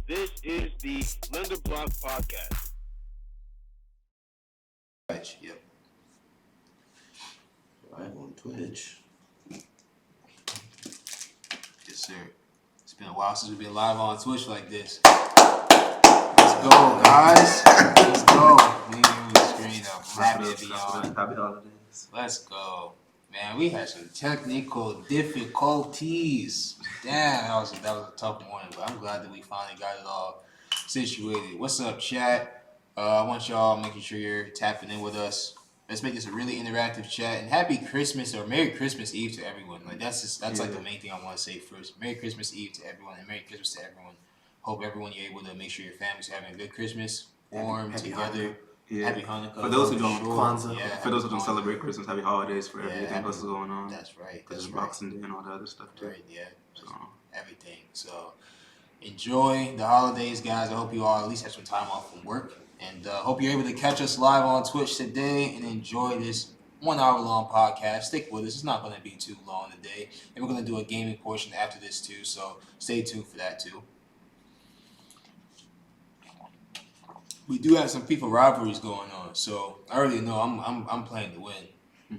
This is the Lenderblock podcast. Twitch, yep. Live on Twitch. Yes, sir. It's been a while since we've been live on Twitch like this. Let's go, guys. Let's go. We move the screen up. I'm happy to be on. Happy holidays. Let's go. Man, we had some technical difficulties. Damn, that was a tough morning, but I'm glad that we finally got it all situated. What's up, chat? I want y'all making sure you're tapping in with us. Let's make this a really interactive chat. And happy Christmas or Merry Christmas Eve to everyone. Like that's like the main thing I want to say first. Merry Christmas Eve to everyone and Merry Christmas to everyone. Hope everyone you're able to make sure your family's having a good Christmas, warm, happy together. Hanukkah. Yeah. Happy Hanukkah. For those who don't, Kwanza. Yeah, for those who don't celebrate Christmas, happy holidays for everything else is going on. That's right. That's Boxing Day and all that other stuff too. Right, yeah. So everything. So enjoy the holidays, guys. I hope you all at least have some time off from work. And hope you're able to catch us live on Twitch today and enjoy this 1 hour long podcast. Stick with us. It's not going to be too long today. And we're going to do a gaming portion after this too. So stay tuned for that too. We do have some FIFA rivalries going on. So I already know I'm playing to win.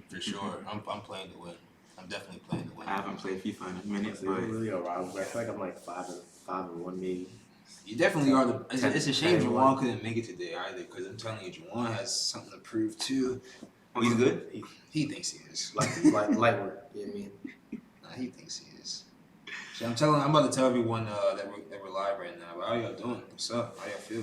For sure. I'm playing to win. I'm definitely playing to win. I haven't played FIFA in a minute, It but really a rivalry. I feel like I'm like 5-1 maybe. You definitely are. It's a shame Juwan couldn't make it today either, because I'm telling you, Juwan has something to prove too. oh, he's good. He thinks he is. Like light work. You know what I mean? Nah, he thinks he is. So I'm about to tell everyone that we're live right now. But how y'all doing? What's up? How y'all feel?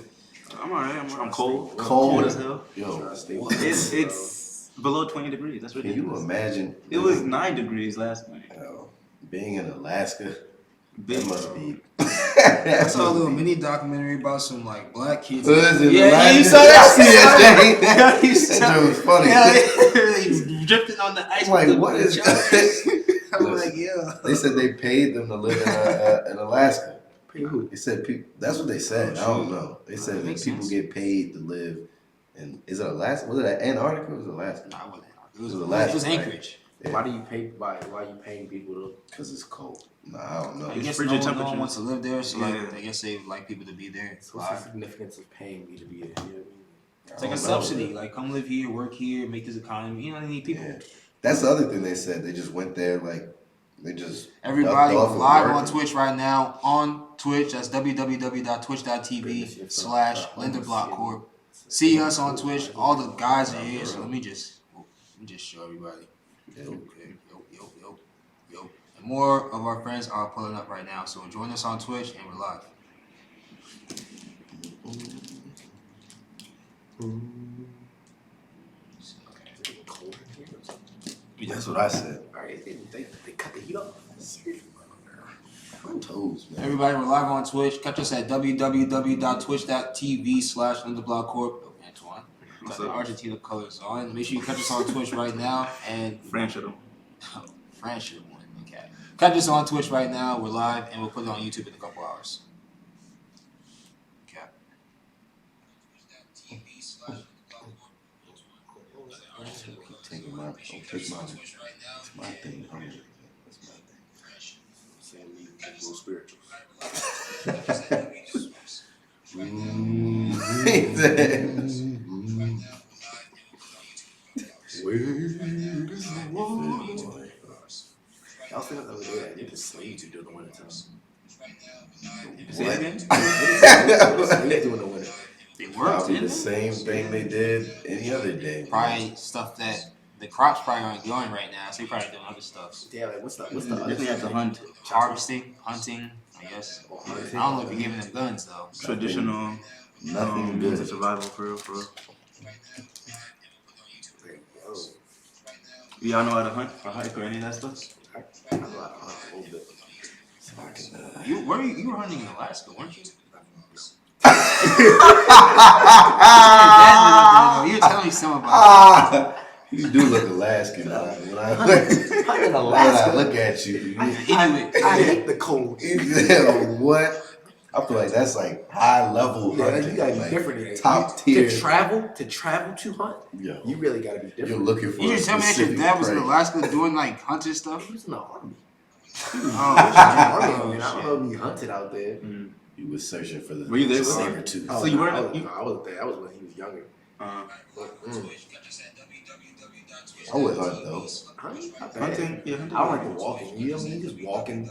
I'm alright. I'm cold. Cold as hell. Yo, It's below 20 degrees. That's can ridiculous. you imagine? It was 9 degrees last night. Being in Alaska. Big It must be. I saw a little mini documentary about some like black kids. Yeah, you saw that shit. That That was funny. He's drifting on the ice. I'm like, what is that? I'm like, yeah. They said they paid them to live in Alaska. Pay who? They said that's what they said. I don't know. They said that makes people sense. get paid to live in. Is it Alaska? Was it Antarctica or was it Alaska? Nah, it wasn't. It was It was right? Anchorage. Yeah. Why do you pay? Why are you paying people to? Because it's cold. Nah, I don't know. I guess frigid no one temperatures. wants to live there, so Yeah. like, I guess they like people to be there. So what's the significance of paying me to be there? You know what I mean? It's like a subsidy. Like, come live here, work here, make this economy. You know, they need people. Yeah. That's the other thing they said. They just went there like they just. Everybody ducked off live and on worked. Twitch right now. On Twitch, that's www.twitch.tv/Lenderblock Corp. See us on Twitch. All the guys are here. So let me just show everybody. Yeah. Yo. And more of our friends are pulling up right now. So join us on Twitch and we're live. Cold in here or something? That's what I said. All right, they cut the heat off. My toes, man. Everybody, we're live on Twitch. Catch us at www.twitch.tv/Lenderblock Corp. Oh, Antoine. Got the Argentina colors on. Make sure you catch us on Twitch right now. And French at them. France should have won. Okay. Catch us on Twitch right now. We're live, and we'll put it on YouTube in a couple hours. Okay. Taking my, don't take my thing. That's my thing. Saying we little spirituals. Y'all think that we do that? They just slaves who do the winter time. Say it again? Slaves do in the winter. They worked, Probably didn't the they? same thing they did any other day. Probably stuff that the crops probably aren't growing right now, so they probably doing other stuff. Yeah, like what's the other Definitely have to thing? hunt. Harvesting, hunting, I guess. I don't know if you're giving them guns though. Traditional Nothing means good. of survival for real. Y'all know how to hunt or hike or any of that stuff? I know how to hunt a little bit. So I can, You were hunting in Alaska, weren't you? You were telling me something about you do look Alaskan. When I Hunting in Alaska. look at you, I hate the cold. what? I feel like that's like high level Yeah, hunting. you gotta be like different. In it. top tier. To travel to hunt, Yo, you really gotta be different. you're looking for. You a just tell me that your specific dad was in prey. Alaska doing like hunting stuff? He was in the army. Oh, I don't know shit. if he hunted out there. You was searching for the Were you there? saber tooth. So you weren't- I wasn't there. I was when he was younger. I would hunt though. Hunting? Not bad. Hunting? Yeah, hunting. I don't like the walking. You know what I mean? Just walking.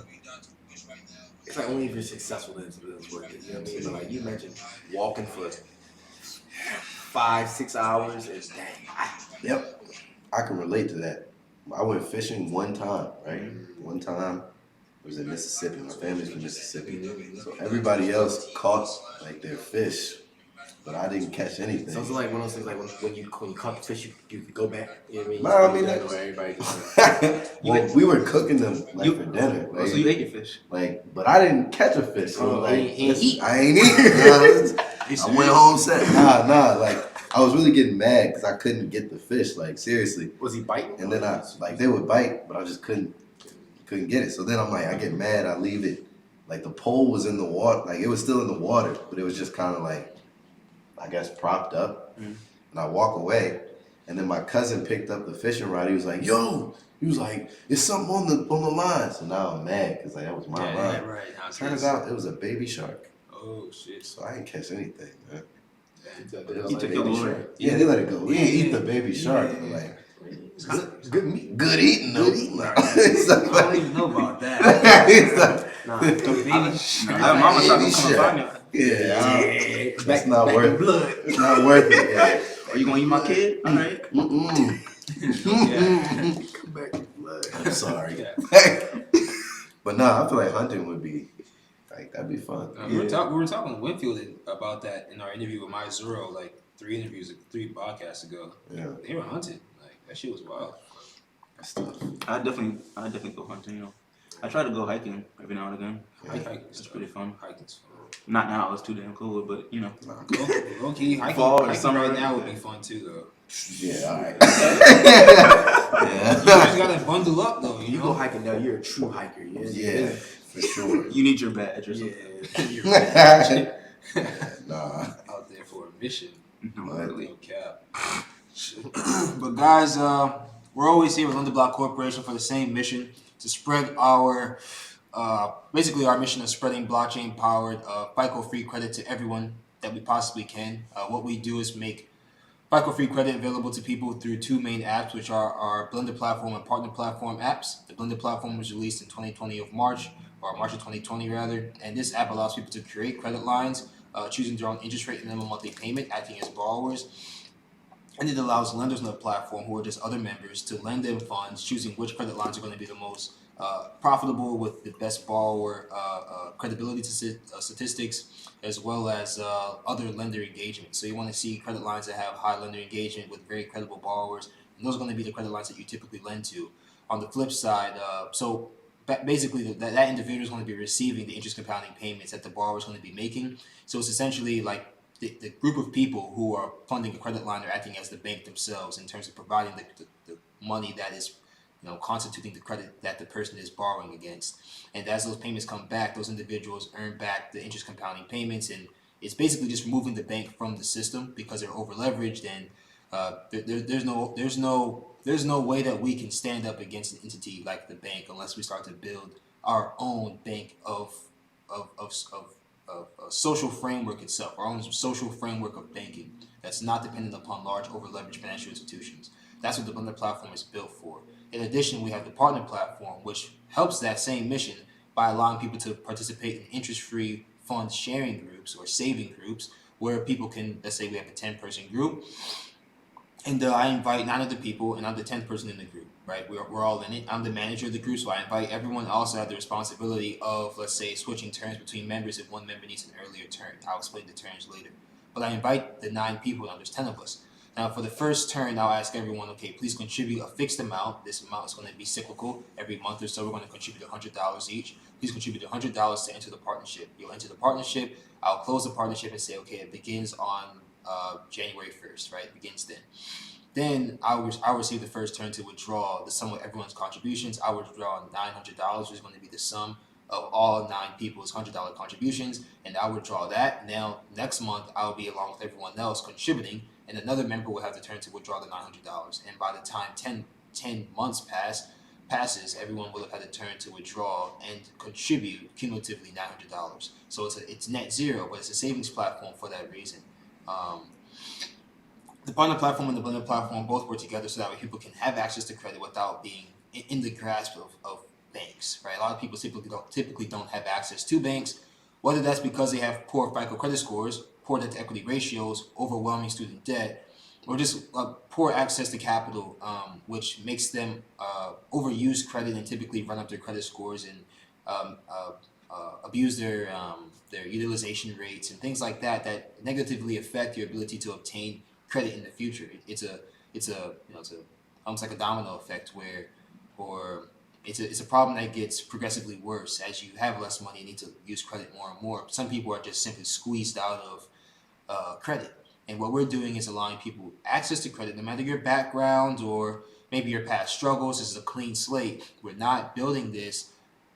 It's like only if you're successful that it's worth it. You know what I mean? But like you mentioned, walking for 5-6 hours is dang. Yep. I can relate to that. I went fishing one time, right? One time. It was in Mississippi. My family's from Mississippi. So everybody else caught like their fish, but I didn't catch anything. So it's like one of those things like when you caught the fish, you could go back. You know what I mean? No, I mean, that's where everybody just well, we were cooking them like for dinner. Oh, Like, so you ate your fish? like, but I didn't catch a fish. So Oh, like, he ain't eat. I ain't eating. I went home said, nah. Like, I was really getting mad because I couldn't get the fish. Like, seriously. Was he biting? And then they would bite, but I just couldn't get it. So then I'm like, I get mad, I leave it. Like the pole was in the water, like it was still in the water, but it was just kind of like, I guess propped up. And I walk away, and then my cousin picked up the fishing rod. He was like, "Yo," he was like, "It's something on the line." So now I'm mad because like that was my line. Right. Turns out it was a baby shark. Oh shit. So I didn't catch anything, man. You took your lure. Yeah, they let it go. We didn't eat the baby shark, but like. It's good meat. Good eating, though. I don't even know about that. Nah. Baby. Mama tried to come find me. Yeah, that's not worth it. Blood. It's not worth it. Yeah. Are you gonna eat my kid? All right. Come back to blood. I'm sorry. But no, I feel like hunting would be like that'd be fun. We were talking to Winfield about that in our interview with Maya Zuro, like 3 podcasts ago. Yeah, They were hunting. Like that shit was wild. that's tough. I definitely go hunting. You know, I try to go hiking every now and again. It's pretty fun. Hiking's fun. Not now, it's too damn cool, but you know. Low key, Fall or hiking summer, right now would yeah. be fun too, though. Yeah, all right. You just gotta bundle up, though. You go hiking now, you're a true hiker. Yeah, for sure. You need your badge or something. Yeah. Nah. Out there for a mission. No, Right. really. No cap. But guys, we're always here with Lenderblock Corporation for the same mission to spread our, basically our mission of spreading blockchain-powered FICO-free credit to everyone that we possibly can. What we do is make FICO-free credit available to people through 2 main apps, which are our Blender platform and partner platform apps. The Blender platform was released in 2020 of March, or March of 2020 rather, and this app allows people to create credit lines, choosing their own interest rate and minimum monthly payment, acting as borrowers. And it allows lenders on the platform, who are just other members, to lend them funds, choosing which credit lines are going to be the most profitable with the best borrower credibility statistics, as well as other lender engagement. So you want to see credit lines that have high lender engagement with very credible borrowers, and those are going to be the credit lines that you typically lend to. On the flip side, basically that individual is going to be receiving the interest compounding payments that the borrower is going to be making. So it's essentially like the group of people who are funding a credit line are acting as the bank themselves in terms of providing the money that is, constituting the credit that the person is borrowing against. And as those payments come back, those individuals earn back the interest compounding payments, and it's basically just removing the bank from the system because they're over leveraged, and there's no way that we can stand up against an entity like the bank unless we start to build our own bank of a social framework itself, our own social framework of banking that's not dependent upon large over-leveraged financial institutions. That's what the Blender platform is built for. In addition, we have the partner platform, which helps that same mission by allowing people to participate in interest-free fund sharing groups or saving groups, where people can, let's say we have a 10-person group, and I invite 9 other people, and I'm the 10th person in the group, right? We're all in it. I'm the manager of the group, so I invite everyone else to have the responsibility of, let's say, switching turns between members if one member needs an earlier turn. I'll explain the turns later. But I invite the 9 people, now there's 10 of us. Now, for the first turn, I'll ask everyone, okay, please contribute a fixed amount. This amount is going to be cyclical. Every month or so, we're going to contribute $100 each. Please contribute $100 to enter the partnership. You'll enter the partnership. I'll close the partnership and say, okay, it begins on January 1st, right? It begins then. Then I'll receive the first turn to withdraw the sum of everyone's contributions. I'll withdraw $900, which is going to be the sum of all 9 people's $100 contributions, and I'll withdraw that. Now, next month, I'll be along with everyone else contributing, and another member will have the turn to withdraw the $900. And by the time 10 months pass, passes, everyone will have had a turn to withdraw and contribute cumulatively $900. So it's net zero, but it's a savings platform for that reason. The partner platform and the blended platform both work together so that way people can have access to credit without being in the grasp of banks, right? A lot of people typically don't have access to banks, whether that's because they have poor FICO credit scores, poor debt to equity ratios, overwhelming student debt, or just poor access to capital, which makes them overuse credit and typically run up their credit scores and abuse their utilization rates and things like that that negatively affect your ability to obtain credit in the future. It's almost like a domino effect where, or it's a problem that gets progressively worse as you have less money and need to use credit more and more. Some people are just simply squeezed out of credit. And what we're doing is allowing people access to credit, no matter your background or maybe your past struggles. This is a clean slate. We're not building this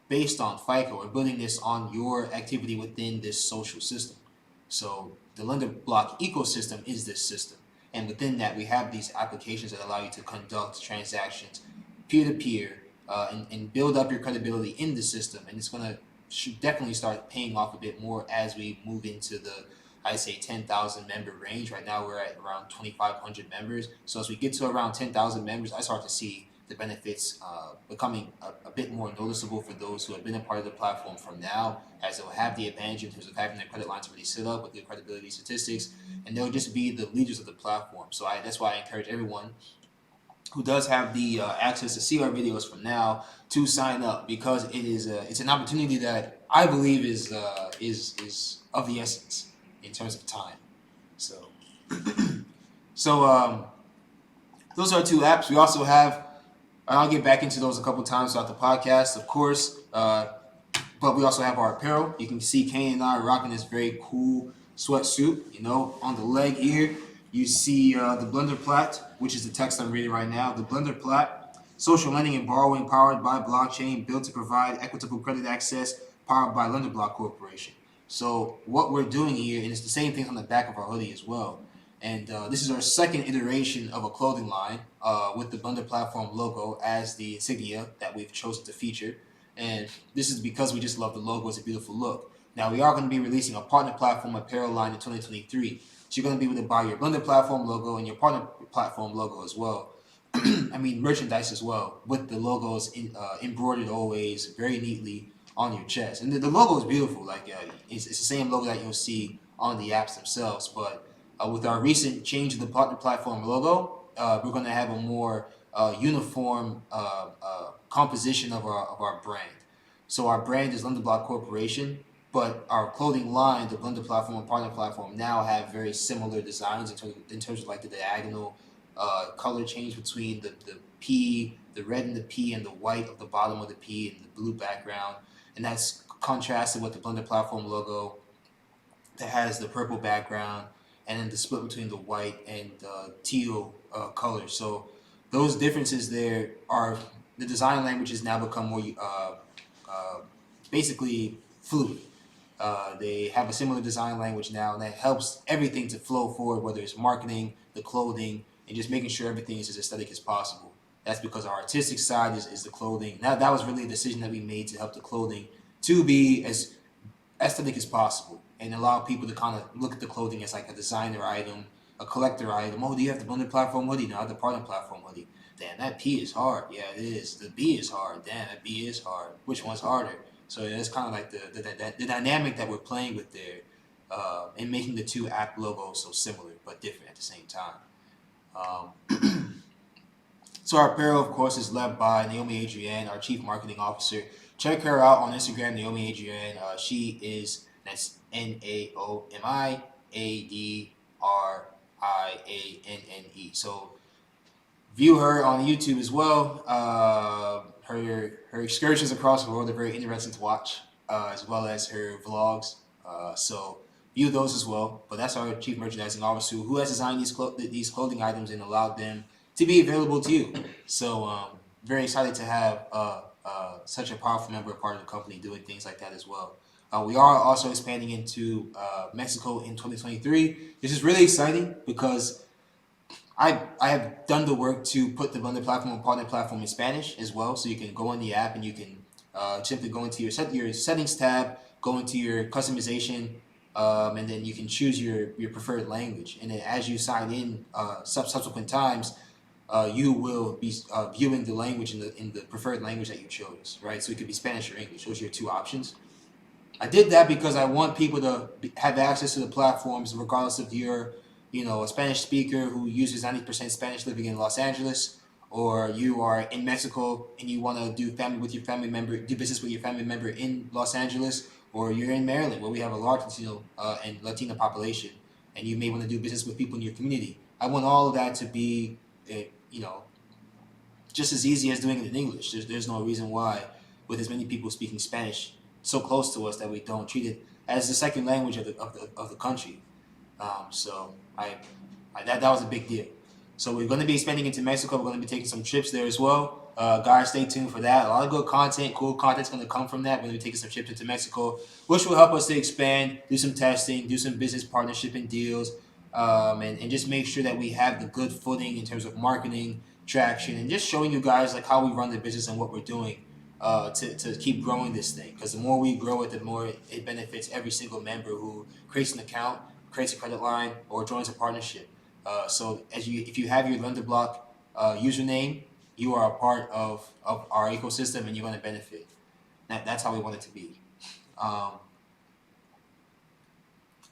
based on FICO. We're building this on your activity within this social system. So the Lenderblock ecosystem is this system. And within that, we have these applications that allow you to conduct transactions peer-to-peer and build up your credibility in the system. And it's going to definitely start paying off a bit more as we move into the, I'd say, 10,000 member range. Right now, we're at around 2,500 members. So as we get to around 10,000 members, I start to see the benefits becoming a bit more noticeable for those who have been a part of the platform from now, as they'll have the advantage in terms of having their credit lines already set up with good credibility statistics, and they'll just be the leaders of the platform. So that's why I encourage everyone who does have the access to see our videos from now to sign up, because it's an opportunity that I believe is of the essence in terms of time. So those are two apps. We also have, and I'll get back into those a couple times throughout the podcast, of course. But we also have our apparel. You can see Kane and I are rocking this very cool sweatsuit. On the leg here, you see the Lenderblock, which is the text I'm reading right now. The Lenderblock, social lending and borrowing powered by blockchain, built to provide equitable credit access, powered by Lenderblock Corporation. So what we're doing here, and it's the same thing on the back of our hoodie as well. And this is our second iteration of a clothing line with the Blender Platform logo as the insignia that we've chosen to feature. And this is because we just love the logo. It's a beautiful look. Now, we are going to be releasing a partner platform apparel line in 2023. So you're going to be able to buy your Blender Platform logo and your partner platform logo as well. I mean, merchandise as well, with the logos embroidered always very neatly on your chest. And the logo is beautiful. Like it's the same logo that you'll see on the apps themselves. But with our recent change of the partner platform logo, we're going to have a more uniform composition of our brand. So our brand is Lenderblock Corporation, but our clothing line, the Blender Platform and Partner Platform, now have very similar designs in terms of like the diagonal color change between the P, the red in the P, and the white of the bottom of the P, and the blue background. And that's contrasted with the Blender Platform logo that has the purple background, and then the split between the white and teal color. So those differences there are, the design languages now become more basically fluid. They have a similar design language now, and that helps everything to flow forward, whether it's marketing, the clothing, and just making sure everything is as aesthetic as possible. That's because our artistic side is the clothing. Now, that was really a decision that we made to help the clothing to be as aesthetic as possible and allow people to kind of look at the clothing as like a designer item, a collector item. Oh, do you have the Blender Platform hoodie? No, I have the Partner Platform hoodie. Damn, that P is hard. Yeah, it is. The B is hard. Damn, that B is hard. Which one's harder? So it's kind of like the dynamic that we're playing with there, and making the two app logos so similar but different at the same time. So our apparel, of course, is led by Naomi Adrienne, our Chief Marketing Officer. Check her out on Instagram, Naomi Adrienne. She is, that's NaomiAdrianne. So view her on YouTube as well. Her excursions across the world are very interesting to watch, as well as her vlogs. So view those as well. But that's our Chief Merchandising Officer who has designed these clothing items and allowed them to be available to you. So very excited to have such a powerful member, part of the company, doing things like that as well. We are also expanding into Mexico in 2023. This is really exciting because I have done the work to put the Blender platform and partner platform in Spanish as well, so you can go on the app and you can simply go into your settings tab, go into your customization, and then you can choose your preferred language. And then as you sign in subsequent times, you will be viewing the language in the preferred language that you chose, right? So it could be Spanish or English. Those are your two options. I did that because I want people to have access to the platforms regardless of you're, a Spanish speaker who uses 90% Spanish living in Los Angeles, or you are in Mexico and you want to do business with your family member in Los Angeles, or you're in Maryland where we have a large Latino and Latina population, and you may want to do business with people in your community. I want all of that to be, just as easy as doing it in English. There's no reason why, with as many people speaking Spanish so close to us, that we don't treat it as the second language of the country. So that was a big deal. So we're going to be expanding into Mexico. We're going to be taking some trips there as well. Guys, stay tuned for that. A lot of good content, cool content's going to come from that. We're going to be taking some trips into Mexico, which will help us to expand, do some testing, do some business partnership and deals, and just make sure that we have the good footing in terms of marketing, traction, and just showing you guys like how we run the business and what we're doing to keep growing this thing. Because the more we grow it, the more it benefits every single member who creates an account, creates a credit line, or joins a partnership. So if you have your Lenderblock username, you are a part of our ecosystem and you're going to benefit. That's how we want it to be.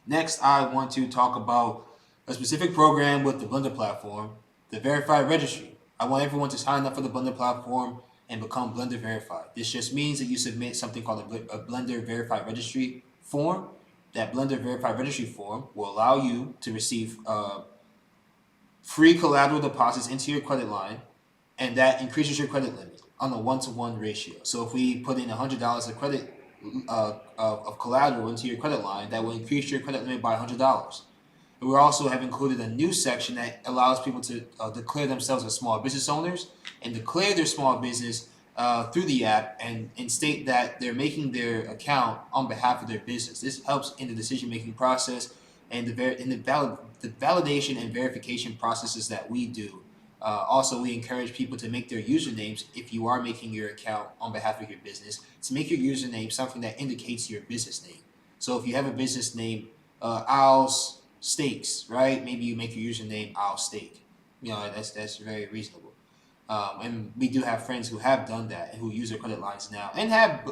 Next, I want to talk about a specific program with the Blender platform, the Verified Registry. I want everyone to sign up for the Blender platform and become Blender Verified. This just means that you submit something called a Blender Verified Registry form. That Blender Verified Registry form will allow you to receive free collateral deposits into your credit line, and that increases your credit limit on a 1-to-1 ratio. So if we put in $100 of credit of collateral into your credit line, that will increase your credit limit by $100. And we also have included a new section that allows people to declare themselves as small business owners and declare their small business through the app and state that they're making their account on behalf of their business. This helps in the decision-making process and the validation and verification processes that we do. Also, we encourage people to make their usernames, if you are making your account on behalf of your business, to make your username something that indicates your business name. So if you have a business name, Al's Steaks, right? Maybe you make your username Al Steak. That's very reasonable. And we do have friends who have done that and who use their credit lines now and have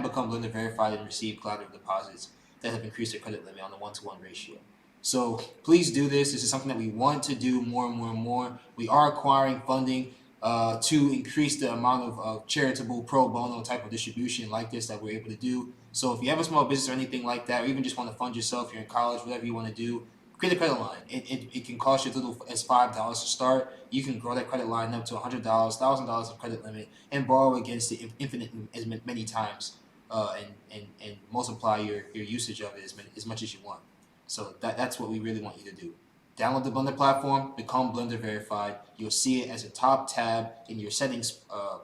become Blender Verified and received collateral deposits that have increased their credit limit on the 1-to-1 ratio. So please do this. This is something that we want to do more and more and more. We are acquiring funding to increase the amount of charitable pro bono type of distribution like this that we're able to do. So if you have a small business or anything like that, or even just want to fund yourself, you're in college, whatever you want to do, create a credit line. It can cost you as little as $5 to start. You can grow that credit line up to $100, $1,000 of credit limit, and borrow against it infinite as many times, and multiply your usage of it as much as you want. So that's what we really want you to do. Download the Blender platform, become Blender Verified. You'll see it as a top tab in your settings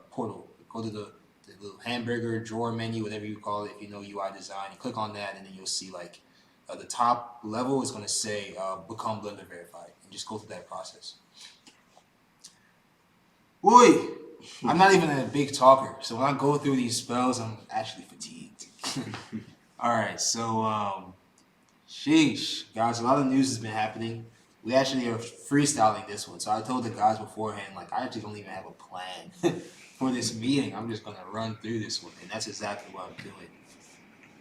portal. Go to the little hamburger drawer menu, whatever you call it, if you know UI design. You click on that, and then you'll see the top level is going to say become Blender Verified, and just go through that process. Boy, I'm not even a big talker, so when I go through these spells, I'm actually fatigued. All right, so sheesh, guys, a lot of news has been happening. We actually are freestyling this one, so I told the guys beforehand, I actually don't even have a plan for this meeting. I'm just going to run through this one, and that's exactly what I'm doing.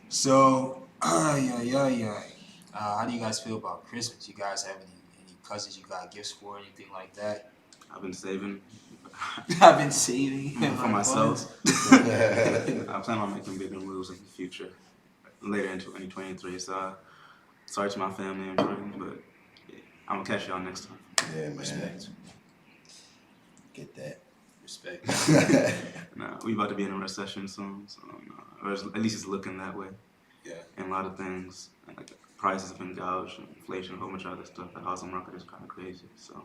So, how do you guys feel about Christmas? You guys have any cousins you got gifts for, anything like that? I've been saving. I've been saving for myself. I plan on making bigger moves in the future, later in 2023. So, sorry to my family and friends, but I'm gonna catch y'all next time. Yeah, man. Respect. Get that. Respect. Nah, we about to be in a recession soon, so or at least it's looking that way. Yeah. And a lot of things, prices have been gouged, and inflation, a whole bunch of other stuff. The housing market is kind of crazy, so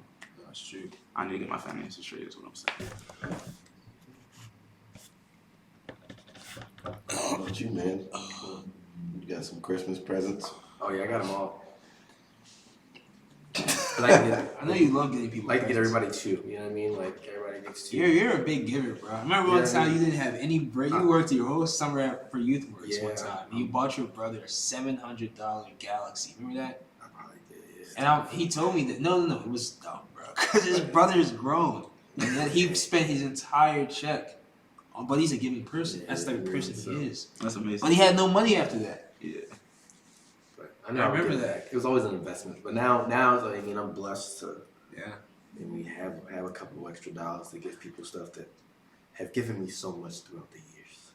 That's true. I need to get my finances straight. Is what I'm saying. How about you, man? You got some Christmas presents? Oh yeah, I got them all. I know you love getting people. Like to get presents. everybody two. You know what I mean? Like everybody gets two. You're a big giver, bro. I remember one time you didn't have any bread. You worked your whole summer for YouthWorks one time. You bought your brother a $700 Galaxy. Remember that? I probably did. Yeah. And he told me that no, it was dumb, bro. Because his brother is grown, and then he spent his entire check. But he's a giving person. That's the type of person he is. That's amazing. But he had no money after that. Yeah. I remember that. It was always an investment, but now I mean, I'm blessed to. Yeah. And we have a couple of extra dollars to give people stuff that have given me so much throughout the years.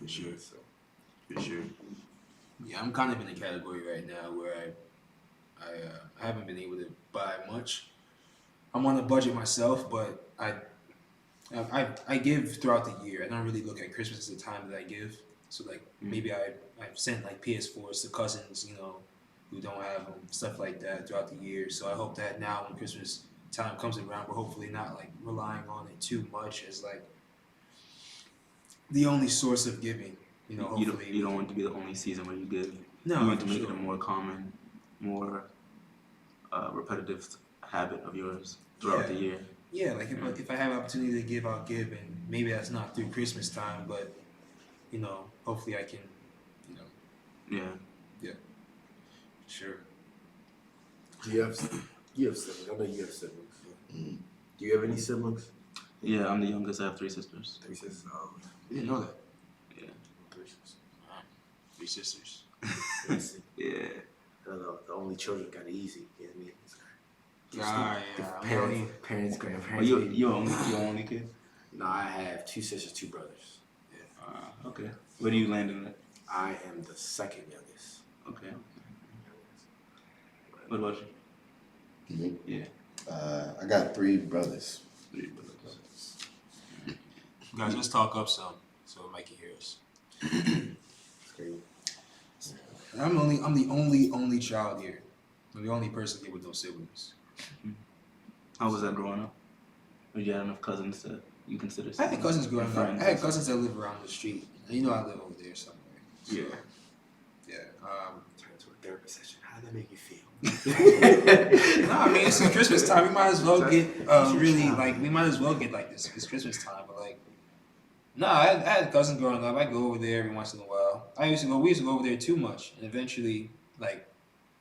For sure. So. For sure. Yeah, I'm kind of in a category right now where I haven't been able to buy much. I'm on a budget myself, but I give throughout the year. I don't really look at Christmas as the time that I give. So like maybe I've sent like PS4s to cousins, you know, who don't have them, stuff like that throughout the year. So I hope that now when Christmas time comes around, we're hopefully not like relying on it too much as like the only source of giving. You know, hopefully you don't want it to be the only season where you give. No, you want to make it a more common, more repetitive habit of yours throughout the year. Yeah, like if I have opportunity to give, I'll give, and maybe that's not through Christmas time, but you know, hopefully I can, you know. Yeah. Sure. Do you have siblings? I know you have siblings. Mm. Do you have any siblings? Yeah, I'm the youngest. I have 3 sisters. 3 sisters. Oh, You didn't know that. Yeah. 3 sisters. 3 sisters. Yeah. The only children got it easy. You know what I mean? Yeah. Parents, Oh, grandparents. you're only kid? No, I have 2 sisters, 2 brothers. Okay. Where do you land in that? I am the second youngest. Okay. What about you? Me? Yeah. I got 3 brothers. 3 brothers. Guys, let's talk up some so Mike can hear us. It's crazy. I'm the only child here. I'm the only person here with no siblings. How was that growing up? Did you have enough cousins that you consider? I had cousins growing up. friends? I had cousins that live around the street. You know I live over there somewhere. So, Yeah. Yeah. Turn into a therapy session. How did that make you feel? No, I mean it's Christmas time. We might as well get this Christmas time. But like, no, I had cousins growing up. I go over there every once in a while. We used to go over there too much, and eventually, like,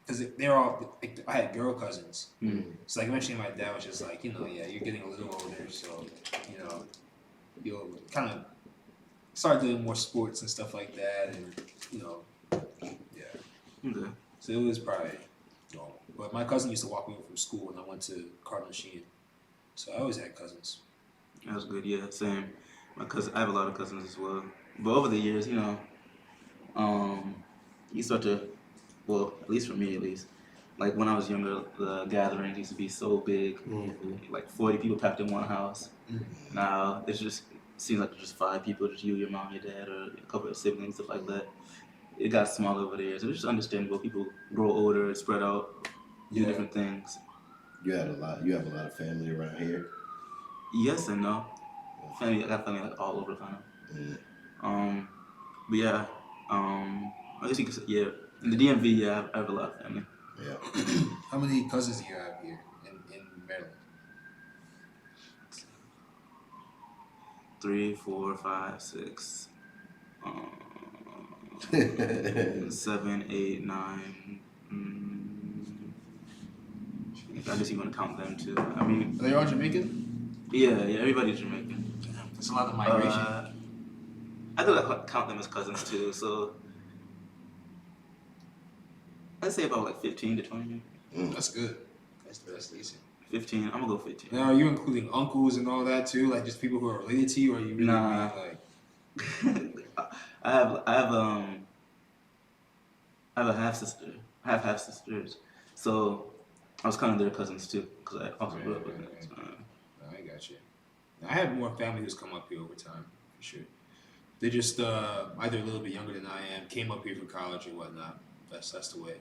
because they're all like, I had girl cousins. Mm-hmm. So like eventually, my dad was just like, you know, yeah, you're getting a little older, so you know, you'll kind of start doing more sports and stuff like that, and you know, yeah. Okay. So it was probably normal. But my cousin used to walk me home from school when I went to Cardinal Sheehan. So I always had cousins. That was good. Yeah, same. I have a lot of cousins as well. But over the years, you know, you start to, well, at least for me, at least, like when I was younger, the gatherings used to be so big, like 40 people packed in one house. Mm-hmm. Now it just seems like just 5 people, just you, your mom, your dad, or a couple of siblings, stuff like that. It got smaller over the years. It's just understandable. People grow older, spread out, do different things. You have a lot of family around here. Yes and no. I got family like all over kind of. Mm. But yeah, I guess you could say, yeah. In the DMV, yeah, I have a lot of family. Yeah. How many cousins do you have here in Maryland? 3, 4, 5, 6, 7, 8, 9. I guess you want to count them too. I mean, Are they all Jamaican? yeah, everybody's Jamaican. There's a lot of migration. I do like count them as cousins too. So I'd say about like 15 to 20. That's good. That's decent. 15. I'm gonna go 15. Now, are you including uncles and all that too? Like just people who are related to you, or are you really Nah. being like? I have a half sister. I have half sisters, so I was kind of their cousins too, because I also grew up with them. I got you. I have more family who's come up here over time, for sure. They're just either a little bit younger than I am, came up here for college or whatnot. That's the way.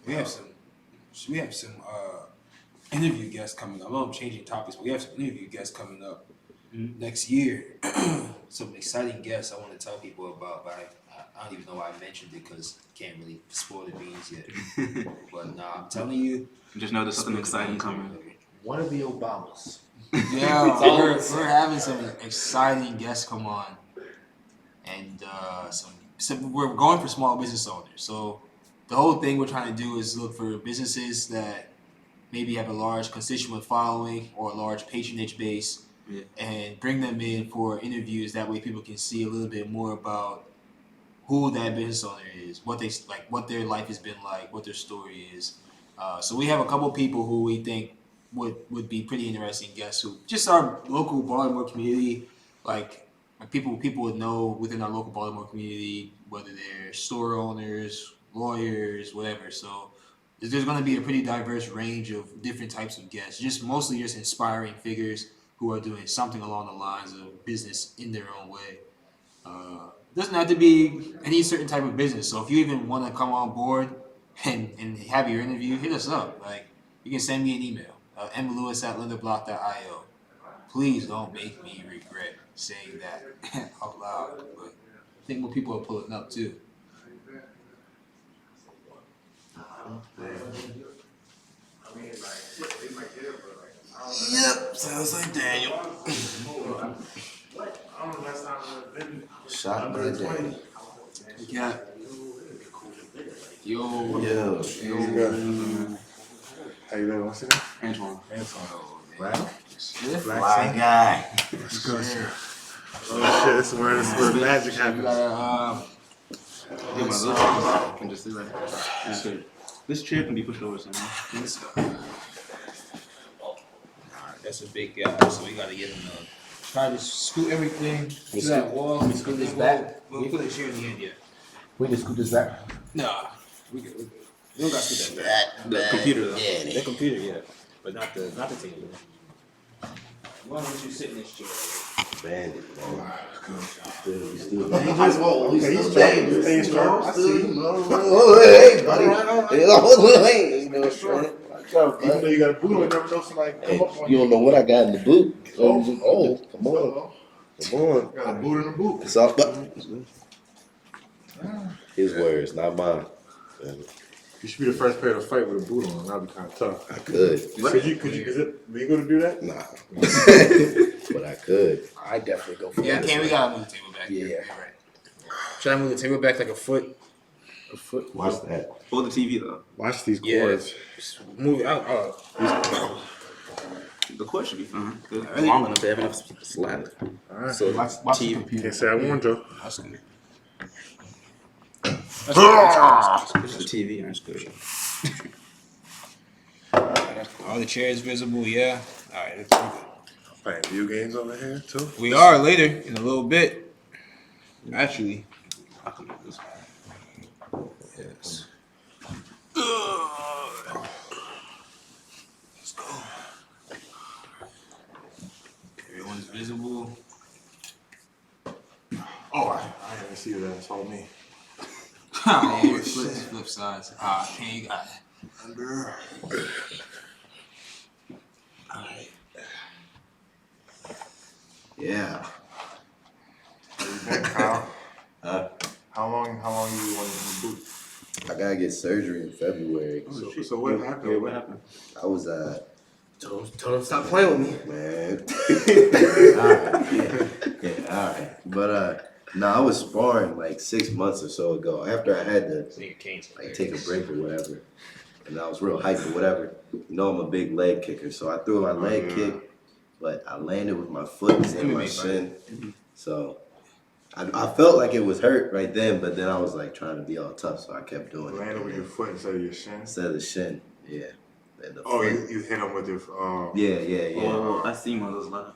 We have some interview guests coming up. I know I'm changing topics, but we have some interview guests coming up next year. Some exciting guests I want to tell people about, but don't even know why I mentioned it because can't really spoil the beans yet. But nah, I'm telling you. Just know there's something exciting coming. One of the Obamas. Yeah, we're having some exciting guests come on, and we're going for small business owners. So the whole thing we're trying to do is look for businesses that maybe have a large constituent following or a large patronage base, and bring them in for interviews. That way, people can see a little bit more about who that business owner is, what they like, what their life has been like, what their story is. So we have a couple people who we think would be pretty interesting guests who just our local Baltimore community, like people would know within our local Baltimore community, whether they're store owners, lawyers, whatever. So there's going to be a pretty diverse range of different types of guests, mostly just inspiring figures who are doing something along the lines of business in their own way. Doesn't have to be any certain type of business. So if you even want to come on board and have your interview, hit us up. Like, you can send me an email, mlewis@lenderblock.io. Please don't make me regret saying that out loud. But I think more people are pulling up too. Yep, sounds like Daniel. Shot by Daniel. Yeah. Yo. How you doing? What's your name? Antoine. Black? Black guy. Let's go, sir. Oh shit, this is where magic happens. Yeah, my little can just do that. Yeah. This chair can be pushed over somewhere. Alright, that's a big guy, so we gotta get him try to scoot everything to that wall. We scoot this back. We put the chair in the end yet. We just scoot this back. Nah, we good. We don't gotta scoot that back. The computer though. The computer, yeah, but not the table. Why don't you sit in this chair? Bandit, man. Okay, he's dangerous. I see him. Hey, buddy. Hey, Even though you got a boot, you never know somebody come up on you don't know what I got in the boot. Oh, come on. Come on. Got a boot in the boot. It's all but his words, not mine. You should be the first player to fight with a boot on. That'd be kind of tough. I could. Is it legal to do that? Nah. But I could. I definitely go for Yeah, that. we gotta move the table back. Yeah. You're right. Should I move the table back like a foot? Watch that. Hold the TV though. Watch these Yeah. cords. Just move it out. The cord should be fine. It's Really? long enough to have enough slack. Alright. So Watch the TV. computer. Can't say I warned you. That's good. Push the TV and it's good. All the chairs visible, yeah. Alright, that's good. Playing video games over here too. We are later in a little bit. Actually. I can do this. Yes. Let's go. Everyone's visible. Oh, I didn't see that. It's all me. Oh, yeah, flip sides. Okay, you got it. Under. Alright. Yeah. How you been, Kyle? How long you want in the boot? I gotta get surgery in February. So what happened? Yeah, what happened? I was Tell them stop playing with me. man. Alright. Alright. But I was sparring like 6 months or so ago after I had to like take a break or whatever. And I was real hyped or whatever. You know I'm a big leg kicker, so I threw my leg kick, but I landed with my foot in my shin. So I felt like it was hurt right then, but then I was like trying to be all tough, so I kept doing Landed it. with your foot instead of your shin? Instead of the shin, yeah. And the Oh, foot. you hit him with your. Yeah. Oh, I seen one of those live.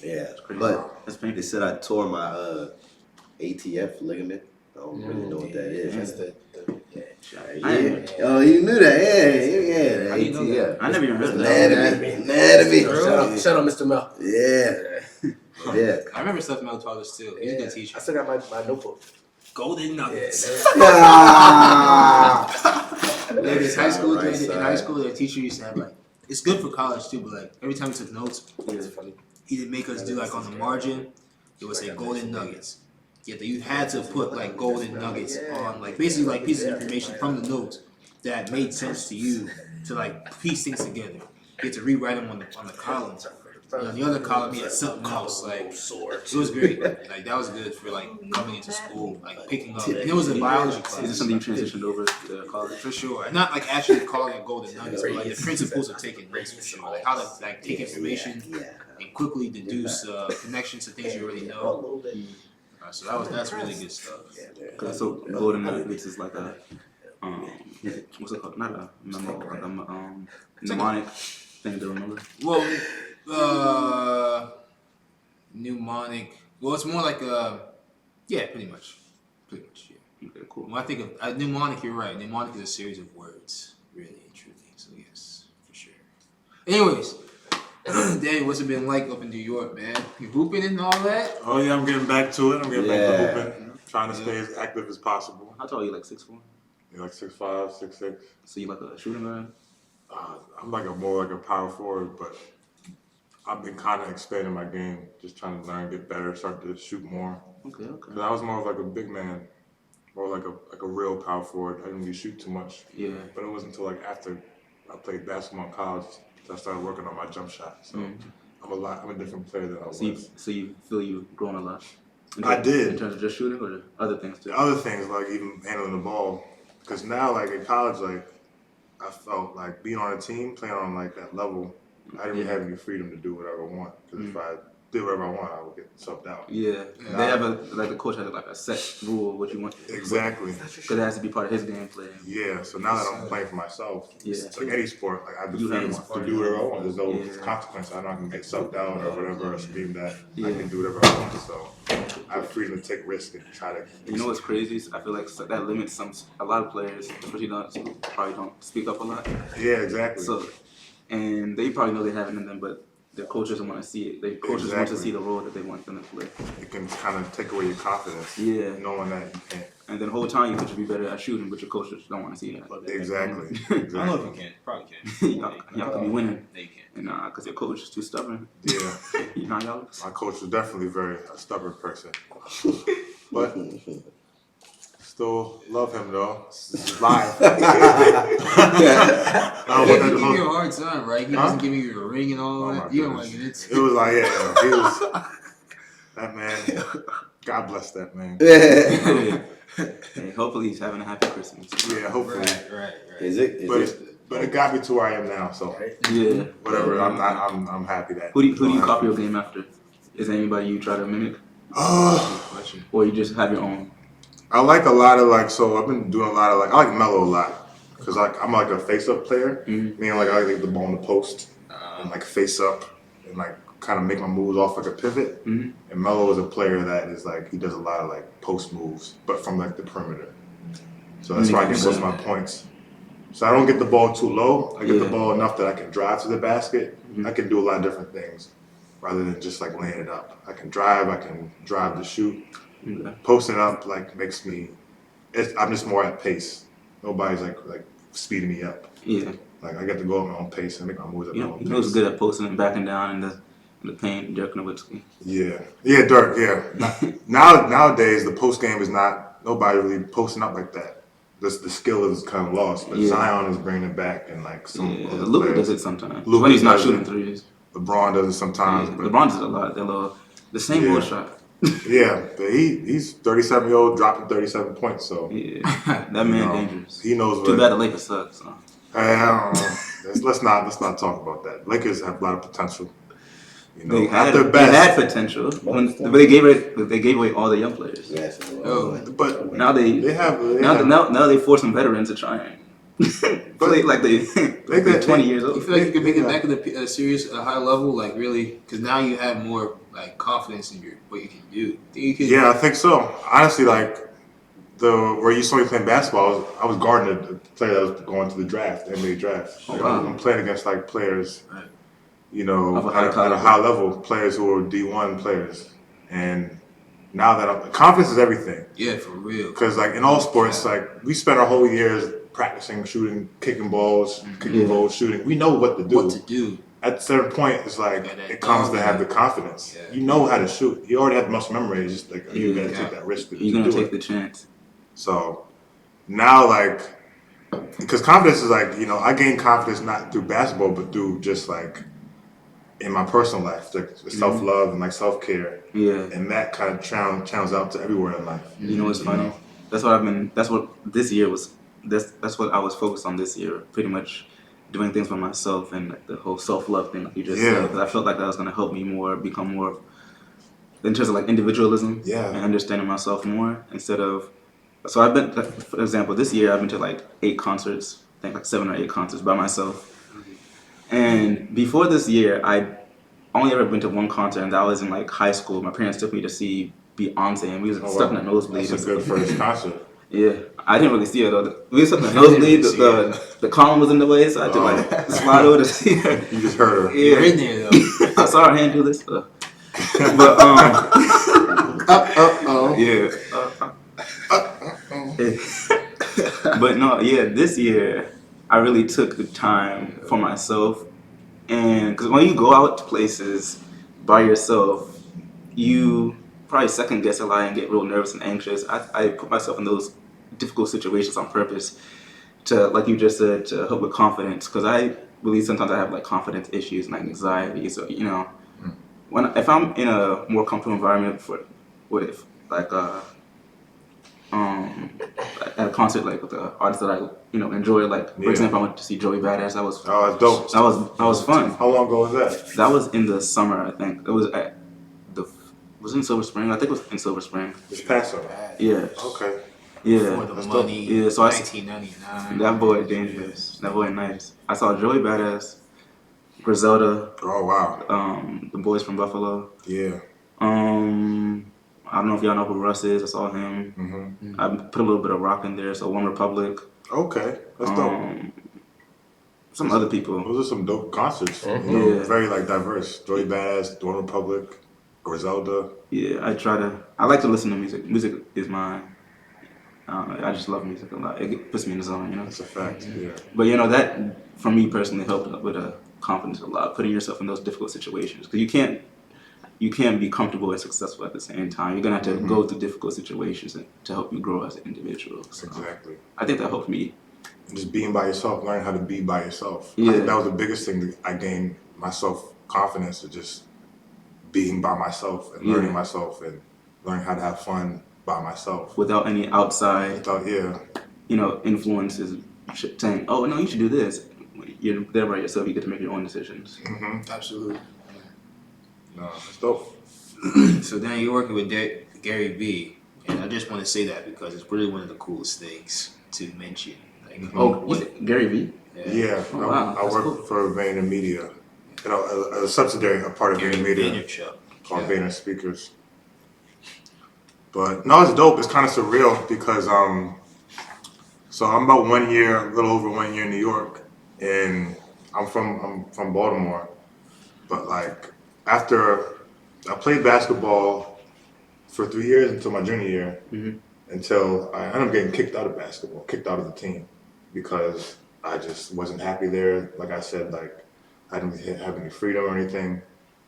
Yeah, crazy. but That's they painful. said I tore my ATF ligament. I don't really know what that is. That's the Yeah. Oh, you knew that? Yeah. How do you know ATF. I never even heard of that. Anatomy. Shout out Mr. Mel. Yeah. I remember Seth Mel taught us too. He's a good I teacher. still got my notebook. Golden Nuggets. Ah. Like in high school, Right in high side. school, the teacher used to have like, it's good for college too, but like every time we took notes, It's funny. he did make us do like on the margin, it would say Golden Nuggets. Yeah, that you had to put like golden nuggets on, like basically like pieces of information from the notes that made sense to you to like piece things together. You had to rewrite them on the columns. And on the other column, you had something else. Like it was great. Like that was good for like coming into school, like picking up. And it was a biology class. Is this something you transitioned over to college? For sure. Not like actually calling it golden nuggets, but like the principles of taking notes for sure. Like how to like take information and quickly deduce connections to things you already know. So that's really good stuff. Okay, so golden nuggets is like a what's it called? Not a memo, like a mnemonic thing to remember. Well, mnemonic. Well, it's more like pretty much, yeah. Okay, cool. When I think of mnemonic, you're right. Mnemonic is a series of words, really and truly. So yes, for sure. Anyways, Danny, what's it been like up in New York, man? You hooping and all that? Oh yeah, I'm getting back to it. I'm getting back to hooping. Trying to stay as active as possible. How tall are you? Like 6'4"? You're like 6'5", 6'6". So you like a shooting guard? I'm like more like a power forward, but I've been kind of expanding my game, just trying to learn, get better, start to shoot more. Okay. Cause I was more of like a big man, more like a real power forward. I didn't really shoot too much. Yeah. But it wasn't until like after I played basketball in college that I started working on my jump shot. So I'm a different player than I was. So you feel you've grown a lot? I did. In terms of just shooting or other things too? The other things, like even handling the ball, because now, like in college, like I felt like being on a team, playing on like that level, I didn't really have any freedom to do whatever I want. Because if I did whatever I want, I would get subbed out. Yeah. They have the coach has like a set rule of what you want. Exactly. Because it has to be part of his gameplay. Yeah. So now that I'm playing for myself, Yeah. like any sport, like I have the You have freedom to do whatever I want. There's no consequence. I'm not gonna get subbed out or whatever, or screamed at. I can do whatever I want. So I have freedom to take risks and try to. You know what's crazy? I feel like that limits a lot of players, especially those who probably don't speak up a lot. Yeah, exactly. So, and they probably know they have it in them, but their coaches don't want to see it. Their coaches want to see the role that they want them to play. It can kind of take away your confidence. Yeah. Knowing that you can't. And then the whole time you could be better at shooting, but your coaches don't want to see that. Exactly. I don't know if you can. Probably can. You have to be winning. They can. And because your coach is too stubborn. Yeah. You know, y'all. My coach was definitely a stubborn person. But still love him though. This is live. He give you a hard time, right? He doesn't give you a ring and all that. You don't like it. It was like, he was that man. God bless that man. Hey, hopefully he's having a happy Christmas. Yeah, hopefully. Right. But it got me to where I am now. So Yeah. whatever. I'm happy that. Who do you copy your game after? Is there anybody you try to mimic? Or you just have your own? I like a lot of I've been doing a lot of I like Melo a lot because I'm like a face-up player. Meaning like I like the ball in the post and like face up and like kind of make my moves off like a pivot. And Melo is a player that is like he does a lot of like post moves, but from like the perimeter. So that's why I get most of my points. So I don't get the ball too low. I get the ball enough that I can drive to the basket. I can do a lot of different things rather than just like laying it up. I can drive to shoot. Posting up like makes me. I'm just more at pace. Nobody's like speeding me up. Yeah. Like I get to go at my own pace and make my moves at my own pace. He was good at posting and backing down in the paint. Dirk Nowitzki. Yeah, Dirk. Yeah. Nowadays the post game is not nobody really posting up like that. The skill is kind of lost, but Zion is bringing it back and like some. Other Luka does it sometimes. When he's not shooting threes. LeBron does it sometimes. Yeah, LeBron does it a lot. The same bull shot. Yeah, but he's 37-year-old dropping 37 points. So that man dangerous. He knows. Too bad the Lakers suck. So. Let's not talk about that. Lakers have a lot of potential. You know, they had potential, but they gave away all the young players. Yes. But now now they force some veterans to try and. Play like they're 20 years old. You feel like you can make it back to the serious, high level, like really, because now you have more like confidence in what you can do. Yeah, I think so. Honestly, like where you saw me playing basketball, I was guarding a player that was going to the draft, the NBA draft. Oh, wow. I'm playing against like players, you know, at a high level, players who are D1 players, and now that confidence is everything. Yeah, for real. Because like in all sports, like we spent our whole years practicing shooting, kicking balls, shooting. We know what to do. at a certain point, it's like Yeah, that it comes to dog, have the confidence. yeah. You know how to shoot. You already have muscle memory. It's just like you Yeah. gotta take that risk to You're gonna do take it. the chance. So now, like, because confidence is like, you know, I gained confidence not through basketball, but through just like in my personal life, like self love and like self care, Yeah. and that kind of channels out to everywhere in life. You know what's funny? That's what this year was. That's what I was focused on this year. Pretty much doing things for myself and like the whole self love thing, like you just said. Because I felt like that was gonna help me become more in terms of like individualism and understanding myself more instead of. So I've been, for example, this year I've been to like 8 concerts. I think like 7 or 8 concerts by myself. And before this year, I only ever been to one concert, and that was in like high school. My parents took me to see Beyonce, and we was stuck in the nosebleed. That's a good first concert. Yeah, I didn't really see her though. We were stuck in the nosebleed. The column was in the way, so I had to like slide over to see her. You just heard her. Yeah. You're in there though. I saw her hand do this. But but no, yeah. This year, I really took the time for myself. And because when you go out to places by yourself, you probably second guess a lot and get real nervous and anxious. I put myself in those difficult situations on purpose to, like you just said, to help with confidence. Because I believe sometimes I have like confidence issues and anxiety. So you know, if I'm in a more comfortable environment with like at a concert like with the artists that I enjoy, like for example I went to see Joey Badass. That was that's dope. That was fun. How long ago was that? That was in the summer, I think. It was at was it in Silver Spring? I think it was in Silver Spring. This past summer. Yeah. Okay. Yeah. For the That's money. Yeah, so 1999. That boy dangerous. That boy nice. I saw Joey Badass, Griselda, Oh wow. the boys from Buffalo. Yeah. I don't know if y'all know who Russ is. I saw him. I put a little bit of rock in there. So One Republic. Okay. That's dope. Some other people. Those are some dope concerts. Yeah. Very like diverse. Joey Badass, One Republic, Griselda. Yeah, I like to listen to music. Music is mine. I just love music a lot. It puts me in the zone, you know? That's a fact, yeah. But that, for me personally, helped with confidence a lot, putting yourself in those difficult situations. Because you can't be comfortable and successful at the same time. You're going to have to go through difficult situations to help you grow as an individual. So Exactly. I think that helped me. Just being by yourself, learn how to be by yourself. Yeah. I think that was the biggest thing that I gained my self-confidence, of just being by myself and learning myself and learning how to have fun by myself. Without any outside, influences saying, oh, no, you should do this. You're there by yourself. You get to make your own decisions. Absolutely. No, it's dope. So then you're working with Gary V, and I just want to say that because it's really one of the coolest things to mention. Like, Oh, Gary V? Yeah. Oh, wow. I work for VaynerMedia. A subsidiary, a part of VaynerMedia called Vayner Speakers. But no, it's dope. It's kind of surreal because so I'm about 1 year, a little over 1 year in New York, and I'm from Baltimore. But like after I played basketball for 3 years until my junior year, until I ended up getting kicked out of basketball, kicked out of the team because I just wasn't happy there. Like I said, like I didn't have any freedom or anything.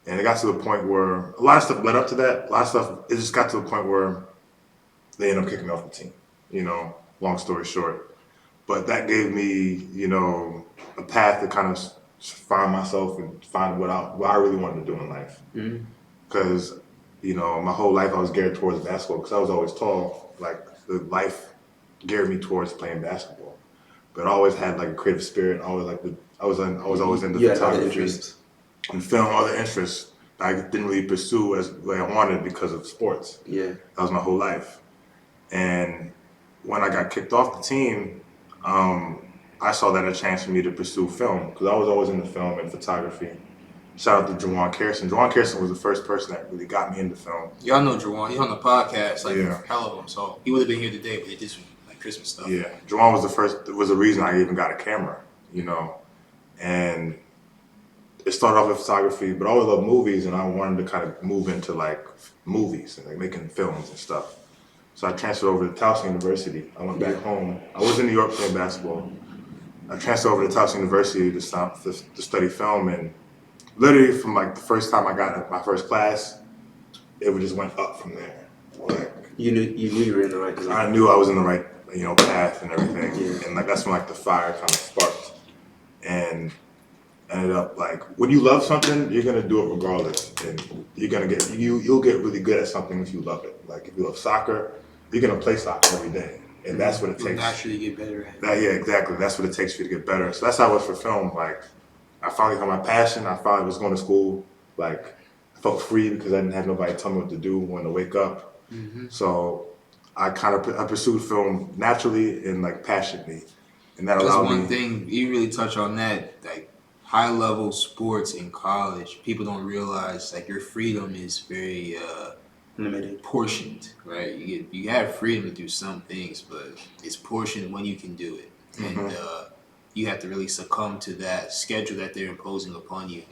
And it got to the point where a lot of stuff led up to that. A lot of stuff, it just got to the point where they ended up kicking me off the team, long story short. But that gave me, a path to kind of find myself and find what I really wanted to do in life. Because, my whole life I was geared towards basketball because I was always tall. Like, the life geared me towards playing basketball. But I always had like a creative spirit. I was always into photography and film, other interests that I didn't really pursue as the way I wanted because of sports. Yeah. That was my whole life. And when I got kicked off the team, I saw that a chance for me to pursue film because I was always into film and photography. Shout out to Juwan Carson. Juwan Carson was the first person that really got me into film. Y'all know Juwan. He's on the podcast, hell of him. So he would have been here today, but he did some Christmas stuff. Yeah, Juwan was the reason I even got a camera, and it started off with photography, but I always loved movies, and I wanted to kind of move into like movies and like making films and stuff. So I transferred over to Towson University. I went back home. I was in New York playing basketball. I transferred over to Towson University to study film, and literally from like the first time I got in my first class, it just went up from there. Like You knew you were in the right design. I knew I was in the right, path and everything, and like that's when like the fire kind of sparked, and ended up like when you love something, you're gonna do it regardless, and you're gonna you'll get really good at something if you love it. Like if you love soccer, you're gonna play soccer every day, and that's what it You'll takes. naturally get better at it. Yeah, exactly. That's what it takes for you to get better. So that's how it was for film. Like I finally found my passion. I finally was going to school. Like I felt free because I didn't have nobody tell me what to do, when to wake up. So I pursued film naturally and like passionately, and that That's allowed one me. thing you really touch on that, like high level sports in college. People don't realize like your freedom is very Limited. portioned, right? You have freedom to do some things, but it's portioned when you can do it, and you have to really succumb to that schedule that they're imposing upon you.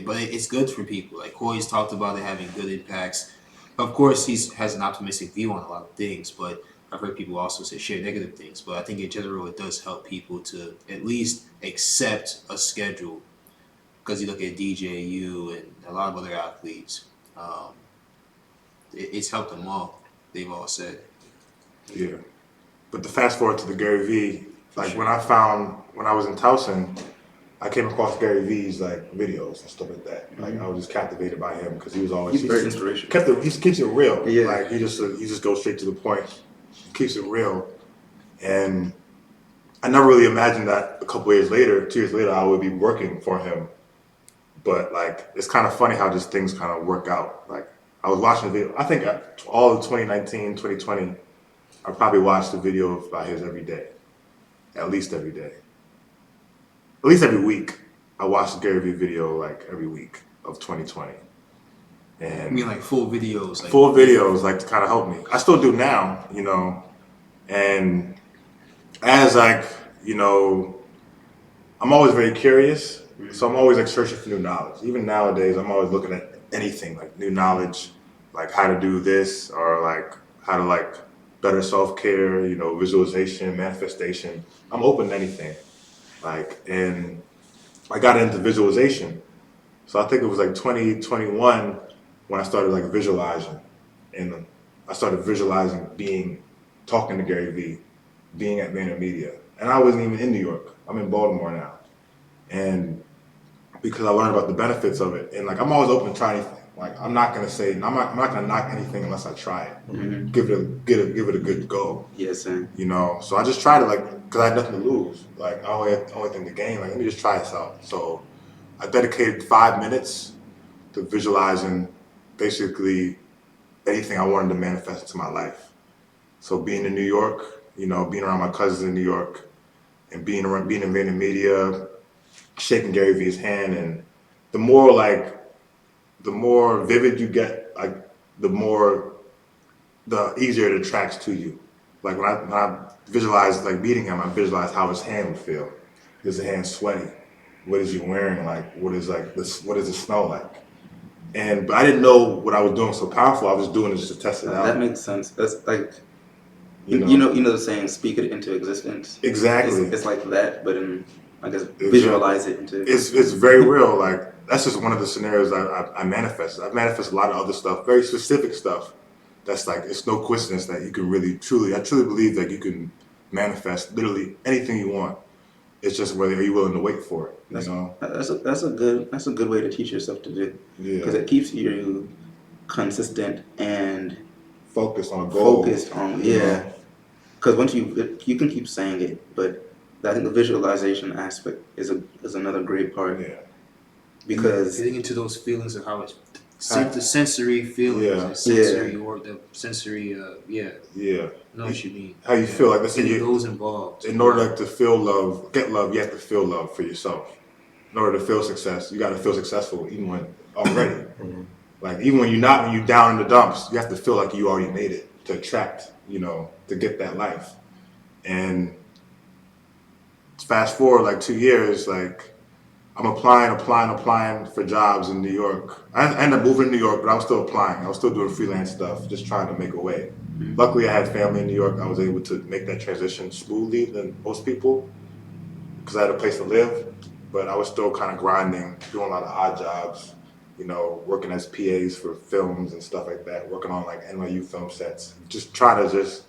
But it's good for people. Like Corey's talked about it having good impacts. Of course, he has an optimistic view on a lot of things, but I've heard people also share negative things. But I think in general, it does help people to at least accept a schedule. Because you look at DJU and a lot of other athletes, it's helped them all. They've all said. Yeah. But to fast forward to the Gary Vee, like when I was in Towson, I came across Gary Vee's like videos and stuff like that. Like I was just captivated by him because he was always He's very inspirational. He keeps it real. Yeah. Like he just goes straight to the point. He keeps it real, and I never really imagined that a couple years later, 2 years later, I would be working for him. But like it's kind of funny how just things kind of work out. Like I was watching the video. I think all of 2019, 2020, I probably watched a video about his every day, at least every day. At least every week, I watched a Gary Vee video like every week of 2020. And I mean, like full videos. Like, full videos, like to kind of help me. I still do now, and as like, I'm always very curious. So I'm always like searching for new knowledge. Even nowadays, I'm always looking at anything like new knowledge, like how to do this or like how to like better self-care, visualization, manifestation. I'm open to anything. And I got into visualization. So I think it was like 2021 when I started like visualizing. And I started visualizing talking to Gary Vee, being at VaynerMedia. And I wasn't even in New York. I'm in Baltimore now. And because I learned about the benefits of it. And like, I'm always open to try anything. Like, I'm not going to knock anything unless I try it. Mm-hmm. Give it a good go. Yes, sir. So I just tried it, like, because I had nothing to lose. Like, I only thing to gain. Like, let me just try this out. So I dedicated 5 minutes to visualizing basically anything I wanted to manifest into my life. So being in New York, being around my cousins in New York, and being in VaynerMedia, shaking Gary Vee's hand, and the more vivid you get, like the easier it attracts to you. Like when I visualized like meeting him, I visualized how his hand would feel. Is the hand sweaty? What is he wearing? Like what does it smell like? But I didn't know what I was doing so powerful. I was doing it just to test it out. That makes sense. That's like you know the saying, speak it into existence. Exactly. It's like that, but I guess visualize it into. It's very real. Like that's just one of the scenarios I manifest. I manifest a lot of other stuff, very specific stuff. That's like it's no coincidence that you can I truly believe that you can manifest literally anything you want. It's just whether you're willing to wait for it. That's a good way to teach yourself to do. Yeah. Because it keeps you consistent and focused on goals. Because once you can keep saying it, but I think the visualization aspect is another great part. Yeah. Because getting into those feelings of how it's the sensory feelings, the sensory, know what you mean. How you feel, like let's say those involved. In order like to feel love, get love, you have to feel love for yourself. In order to feel success, you got to feel successful even when already. Mm-hmm. Like even when you're down in the dumps, you have to feel like you already made it to attract, to get that life. And fast forward like 2 years, like I'm applying for jobs in New York. I ended up moving to New York, but I was still applying. I was still doing freelance stuff, just trying to make a way. Mm-hmm. Luckily, I had family in New York. I was able to make that transition smoothly than most people because I had a place to live. but I was still kind of grinding, doing a lot of odd jobs, you know, working as PAs for films and stuff like that, working on like NYU film sets, just trying to just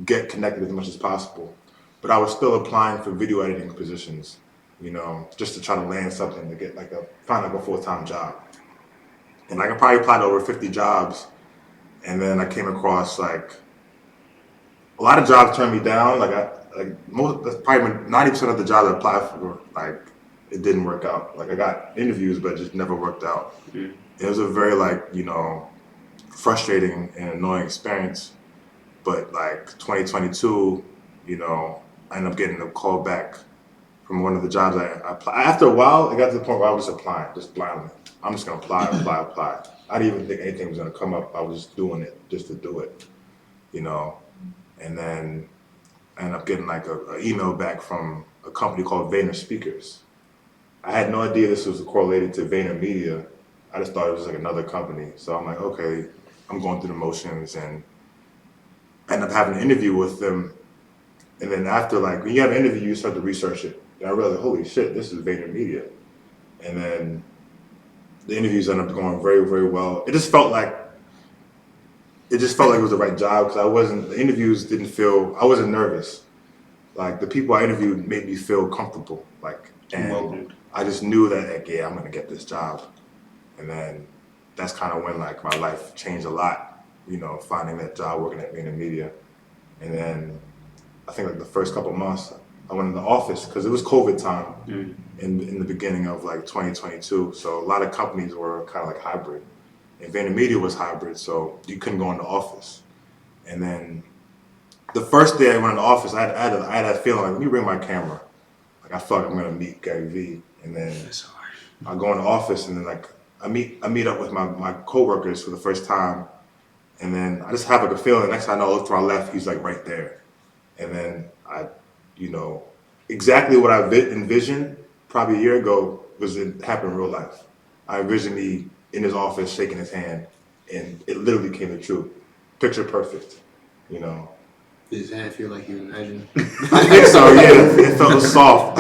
get connected as much as possible. But I was still applying for video editing positions, you know, just to try to land something to get find like a full-time job. And I could probably apply to over 50 jobs. And then I came across like a lot of jobs turned me down. Probably 90% of the jobs I applied for, like it didn't work out. Like I got interviews, but it just never worked out. Mm. It was a very frustrating and annoying experience. But like 2022, you know, I ended up getting a call back from one of the jobs I applied. After a while, it got to the point where I was just applying, just blindly. I'm just gonna apply. I didn't even think anything was gonna come up. I was just doing it just to do it, you know. And then I ended up getting like an email back from a company called Vayner Speakers. I had no idea this was correlated to Vayner Media. I just thought it was like another company. So I'm like, okay, I'm going through the motions and I ended up having an interview with them. And then after, like, when you have an interview, you start to research it. And I realized, holy shit, this is Vayner Media. And then the interviews ended up going very, very well. It just felt like it was the right job because I wasn't nervous. Like, the people I interviewed made me feel comfortable. Like, and I just knew that, like, yeah, I'm going to get this job. And then that's kind of when, like, my life changed a lot, you know, finding that job working at Vayner Media. And then I think like the first couple of months, I went in the office because it was COVID time in the beginning of like 2022. So a lot of companies were kind of like hybrid. And Vayner Media was hybrid, so you couldn't go in the office. And then the first day I went in the office, I had that feeling like, let me bring my camera. Like I felt like I'm gonna meet Gary Vee. And then I go in the office and then like I meet up with my coworkers for the first time. And then I just have like a feeling. Next time I know, I look to my left, he's like right there. And then exactly what I envisioned probably a year ago happened in real life. I envisioned me in his office shaking his hand, and it literally came true. Picture perfect, you know. Did his hand feel like you imagined? I think so, yeah. It felt soft,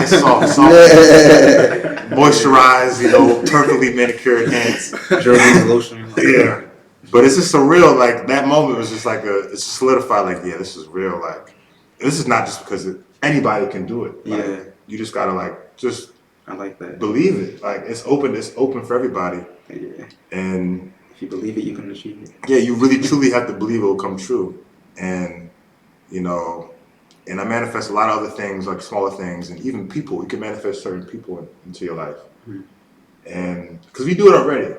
moisturized, you know, perfectly manicured hands. German lotion. Yeah. But it's just surreal. Like that moment was just like it's solidified. Like, yeah, this is real. Like, this is not just because anybody can do it. Like, yeah. You just gotta I like that. Believe it. Like it's open for everybody. Yeah. And if you believe it, you can achieve it. Yeah, you really truly have to believe it will come true. And you know, and I manifest a lot of other things, like smaller things, and even people. You can manifest certain people into your life. Mm-hmm. And because we do it already.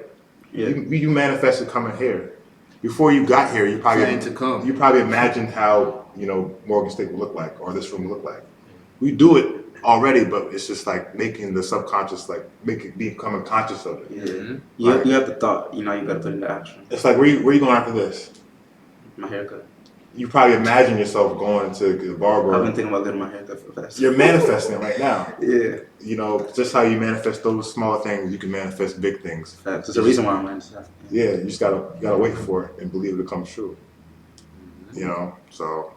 Yeah. You manifested coming here. Before you got here, you probably imagined how, you know, Morgan State would look like or this room would look like. We do it already, but it's just like making the subconscious, like becoming conscious of it. Yeah. Mm-hmm. You have the thought, you know, you got to put it into action. It's like, where you going after this? My haircut. You probably imagine yourself going to the barber. I've been thinking about getting my haircut for fast. You're manifesting it right now. Yeah. You know, just how you manifest those small things, you can manifest big things. That's the reason why I'm manifesting. Yeah, you just gotta wait for it and believe it'll come true. Mm-hmm. You know, so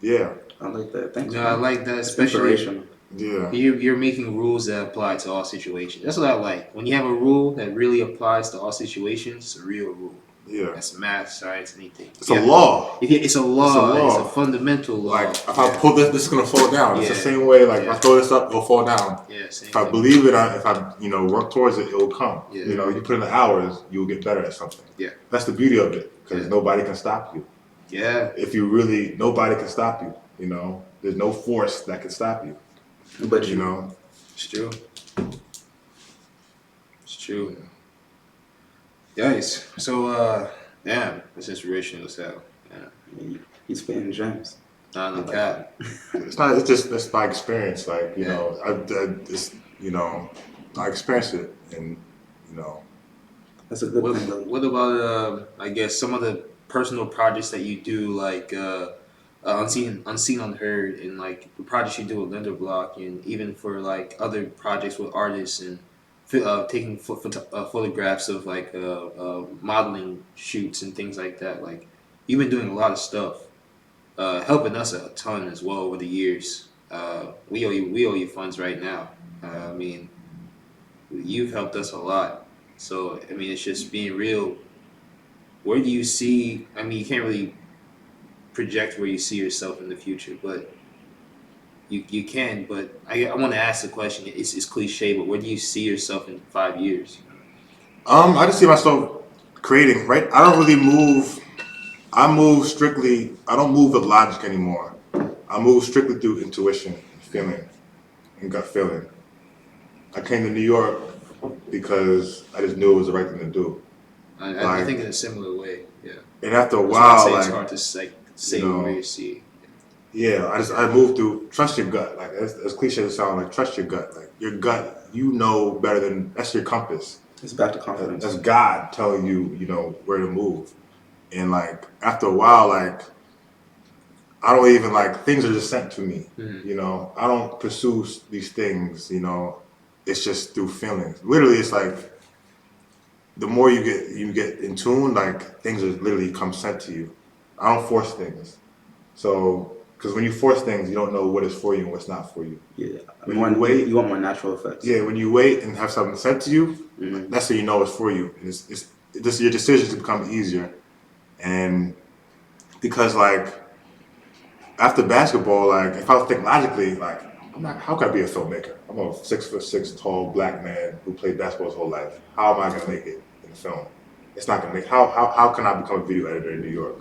yeah. I like that. Thanks. No, I like that, especially. Yeah. You're making rules that apply to all situations. That's what I like. When you have a rule that really applies to all situations, it's a real rule. Yeah. That's math, science, anything. It's a law. It's a law. It's a fundamental law. Like, if I pull this is going to fall down. It's the same way, like, if I throw this up, it'll fall down. Yeah, same if I believe it, if I, you know, work towards it, it will come. Yeah. You know, you put in the hours, you'll get better at something. Yeah. That's the beauty of it, because nobody can stop you. Yeah. Nobody can stop you, you know. There's no force that can stop you. But you know. It's true. It's true. Guys, so damn, it's inspirational as hell. Yeah. He's spitting gems. Not on the cap. It's my experience. Like, you know, I experienced it, and you know. That's a good thing. What about I guess some of the personal projects that you do, like unseen, unheard, and like the projects you do with Lenderblock, and even for like other projects with artists and taking photographs of like modeling shoots and things like that. Like you've been doing a lot of stuff, helping us a ton as well over the years. we owe you funds right now. I mean, you've helped us a lot. So I mean, it's just being real. Where do you see? I mean, you can't really project where you see yourself in the future, but you can. But I want to ask the question. It's cliche, but where do you see yourself in 5 years? I just see myself creating, right? I don't really move. I move strictly. I don't move with logic anymore. I move strictly through intuition, feeling, and gut feeling. I came to New York because I just knew it was the right thing to do. I think in a similar way. Yeah. And after a That's why I while, say like, it's hard to say where you see. yeah, I moved through trust your gut. Like as cliche as it sounds, like trust your gut. Like your gut, you know better than that's your compass. It's back to confidence. That's God telling you, where to move. And like after a while, like I don't even like things are just sent to me. I don't pursue these things. It's just through feelings. Literally, it's like the more you get in tune, like things are literally come sent to you. I don't force things. So, because when you force things, you don't know what is for you and what's not for you. Yeah. When you wait, you want more natural effects. Yeah, when you wait and have something sent to you, that's how you know it's for you. And it's just your decisions become easier. And because like after basketball, like if I was thinking logically, like I'm not. How could I be a filmmaker? I'm a 6'6" tall black man who played basketball his whole life. How am I gonna make it in film? It's not gonna make. How can I become a video editor in New York?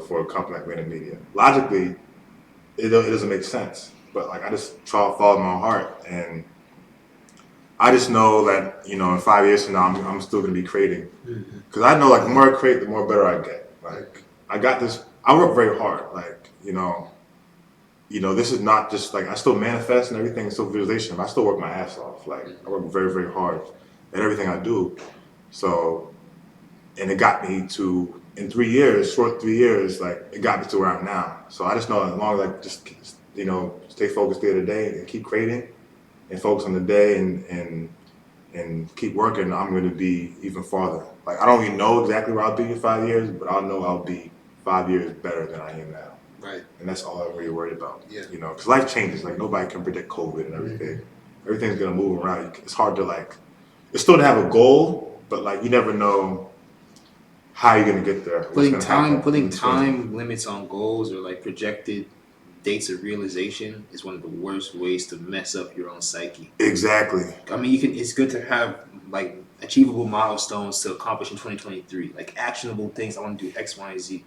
For a company like Random Media. Logically, it doesn't make sense. But like I just try to follow my heart, and I just know that in 5 years from now I'm still gonna be creating, because I know like the more I create, the more better I get. Like I got this. I work very hard. Like this is not just like I still manifest and everything is still visualization. But I still work my ass off. Like I work very very hard at everything I do. So, and it got me to in 3 years, short 3 years, like it got me to where I'm now. So I just know as long as I just stay focused day to day and keep creating and focus on the day and keep working, I'm going to be even farther. Like I don't even know exactly where I'll be in 5 years, but I'll know I'll be 5 years better than I am now. Right. And that's all I'm really worried about. Yeah. Because life changes. Like nobody can predict COVID and everything. Everything's going to move around. It's hard to like. It's still to have a goal, but like you never know how you're going to get there. Putting time limits on goals or like projected dates of realization is one of the worst ways to mess up your own psyche. Exactly. I mean, it's good to have like achievable milestones to accomplish in 2023, like actionable things. I want to do X, Y, and Z.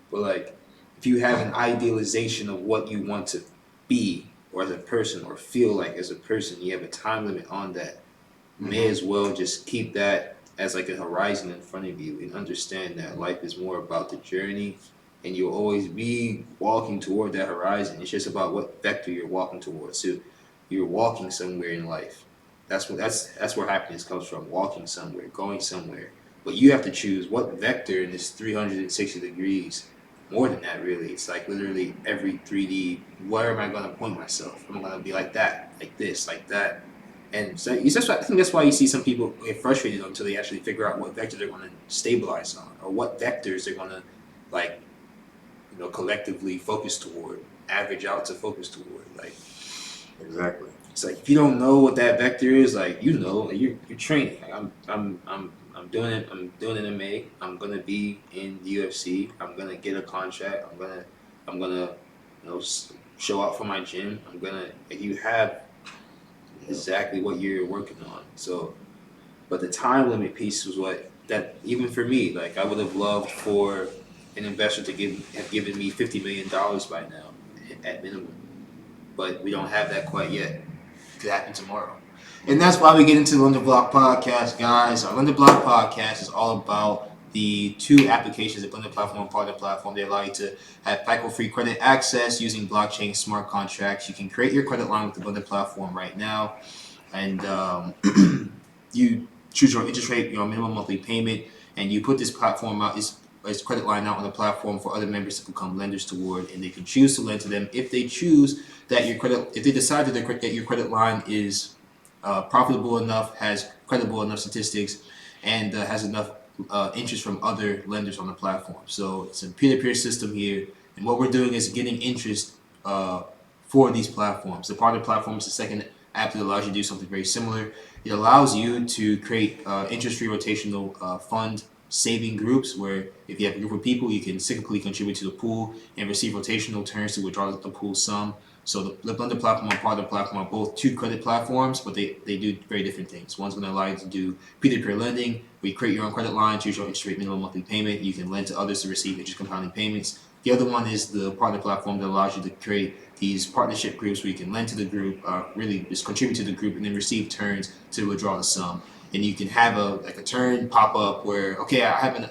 But like, if you have an idealization of what you want to be, or as a person, or feel like as a person, you have a time limit on that. May as well just keep that as like a horizon in front of you and understand that life is more about the journey, and you'll always be walking toward that horizon. It's just about what vector you're walking towards. So you're walking somewhere in life. That's where happiness comes from. Walking somewhere, going somewhere. But you have to choose what vector in this 360 degrees. More than that, really. It's like literally every 3D. Where am I going to point myself? I'm going to be like that, like this, like that. And so I think that's why you see some people get frustrated until they actually figure out what vector they're going to stabilize on, or what vectors they're going to like, collectively focus toward, average out to focus toward. Like Exactly. it's like if you don't know what that vector is, like like you're training. Like I'm doing it. I'm doing it in May. I'm gonna be in the UFC. I'm gonna get a contract. I'm gonna show out for my gym. You have exactly what you're working on. So, but the time limit piece was that even for me, like I would have loved for an investor to have given me $50 million by now at minimum, but we don't have that quite yet. It could happen tomorrow. And that's why we get into the Lenderblock podcast, guys. Our Lenderblock podcast is all about the two applications, the Blended Platform and Partner Platform. They allow you to have FICO-free credit access using blockchain smart contracts. You can create your credit line with the Blended Platform right now. And you choose your interest rate, your minimum monthly payment, and you put this platform out, this credit line out on the platform for other members to become lenders toward, and they can choose to lend to them if they choose that if they decide that your credit line is profitable enough, has credible enough statistics, and has enough interest from other lenders on the platform. So it's a peer-to-peer system here, and what we're doing is getting interest for these platforms. The partner platform is the second app that allows you to do something very similar. It allows you to create interest-free rotational fund saving groups where if you have a group of people, you can cyclically contribute to the pool and receive rotational turns to withdraw the pool sum. So the Blender platform and Partner platform are both two credit platforms, but they do very different things. One's going to allow you to do peer-to-peer lending, where you create your own credit line, choose your interest rate minimum monthly payment. You can lend to others to receive interest compounding payments. The other one is the Partner platform that allows you to create these partnership groups where you can lend to the group, really just contribute to the group, and then receive turns to withdraw the sum. And you can have a turn pop up where, okay, I have an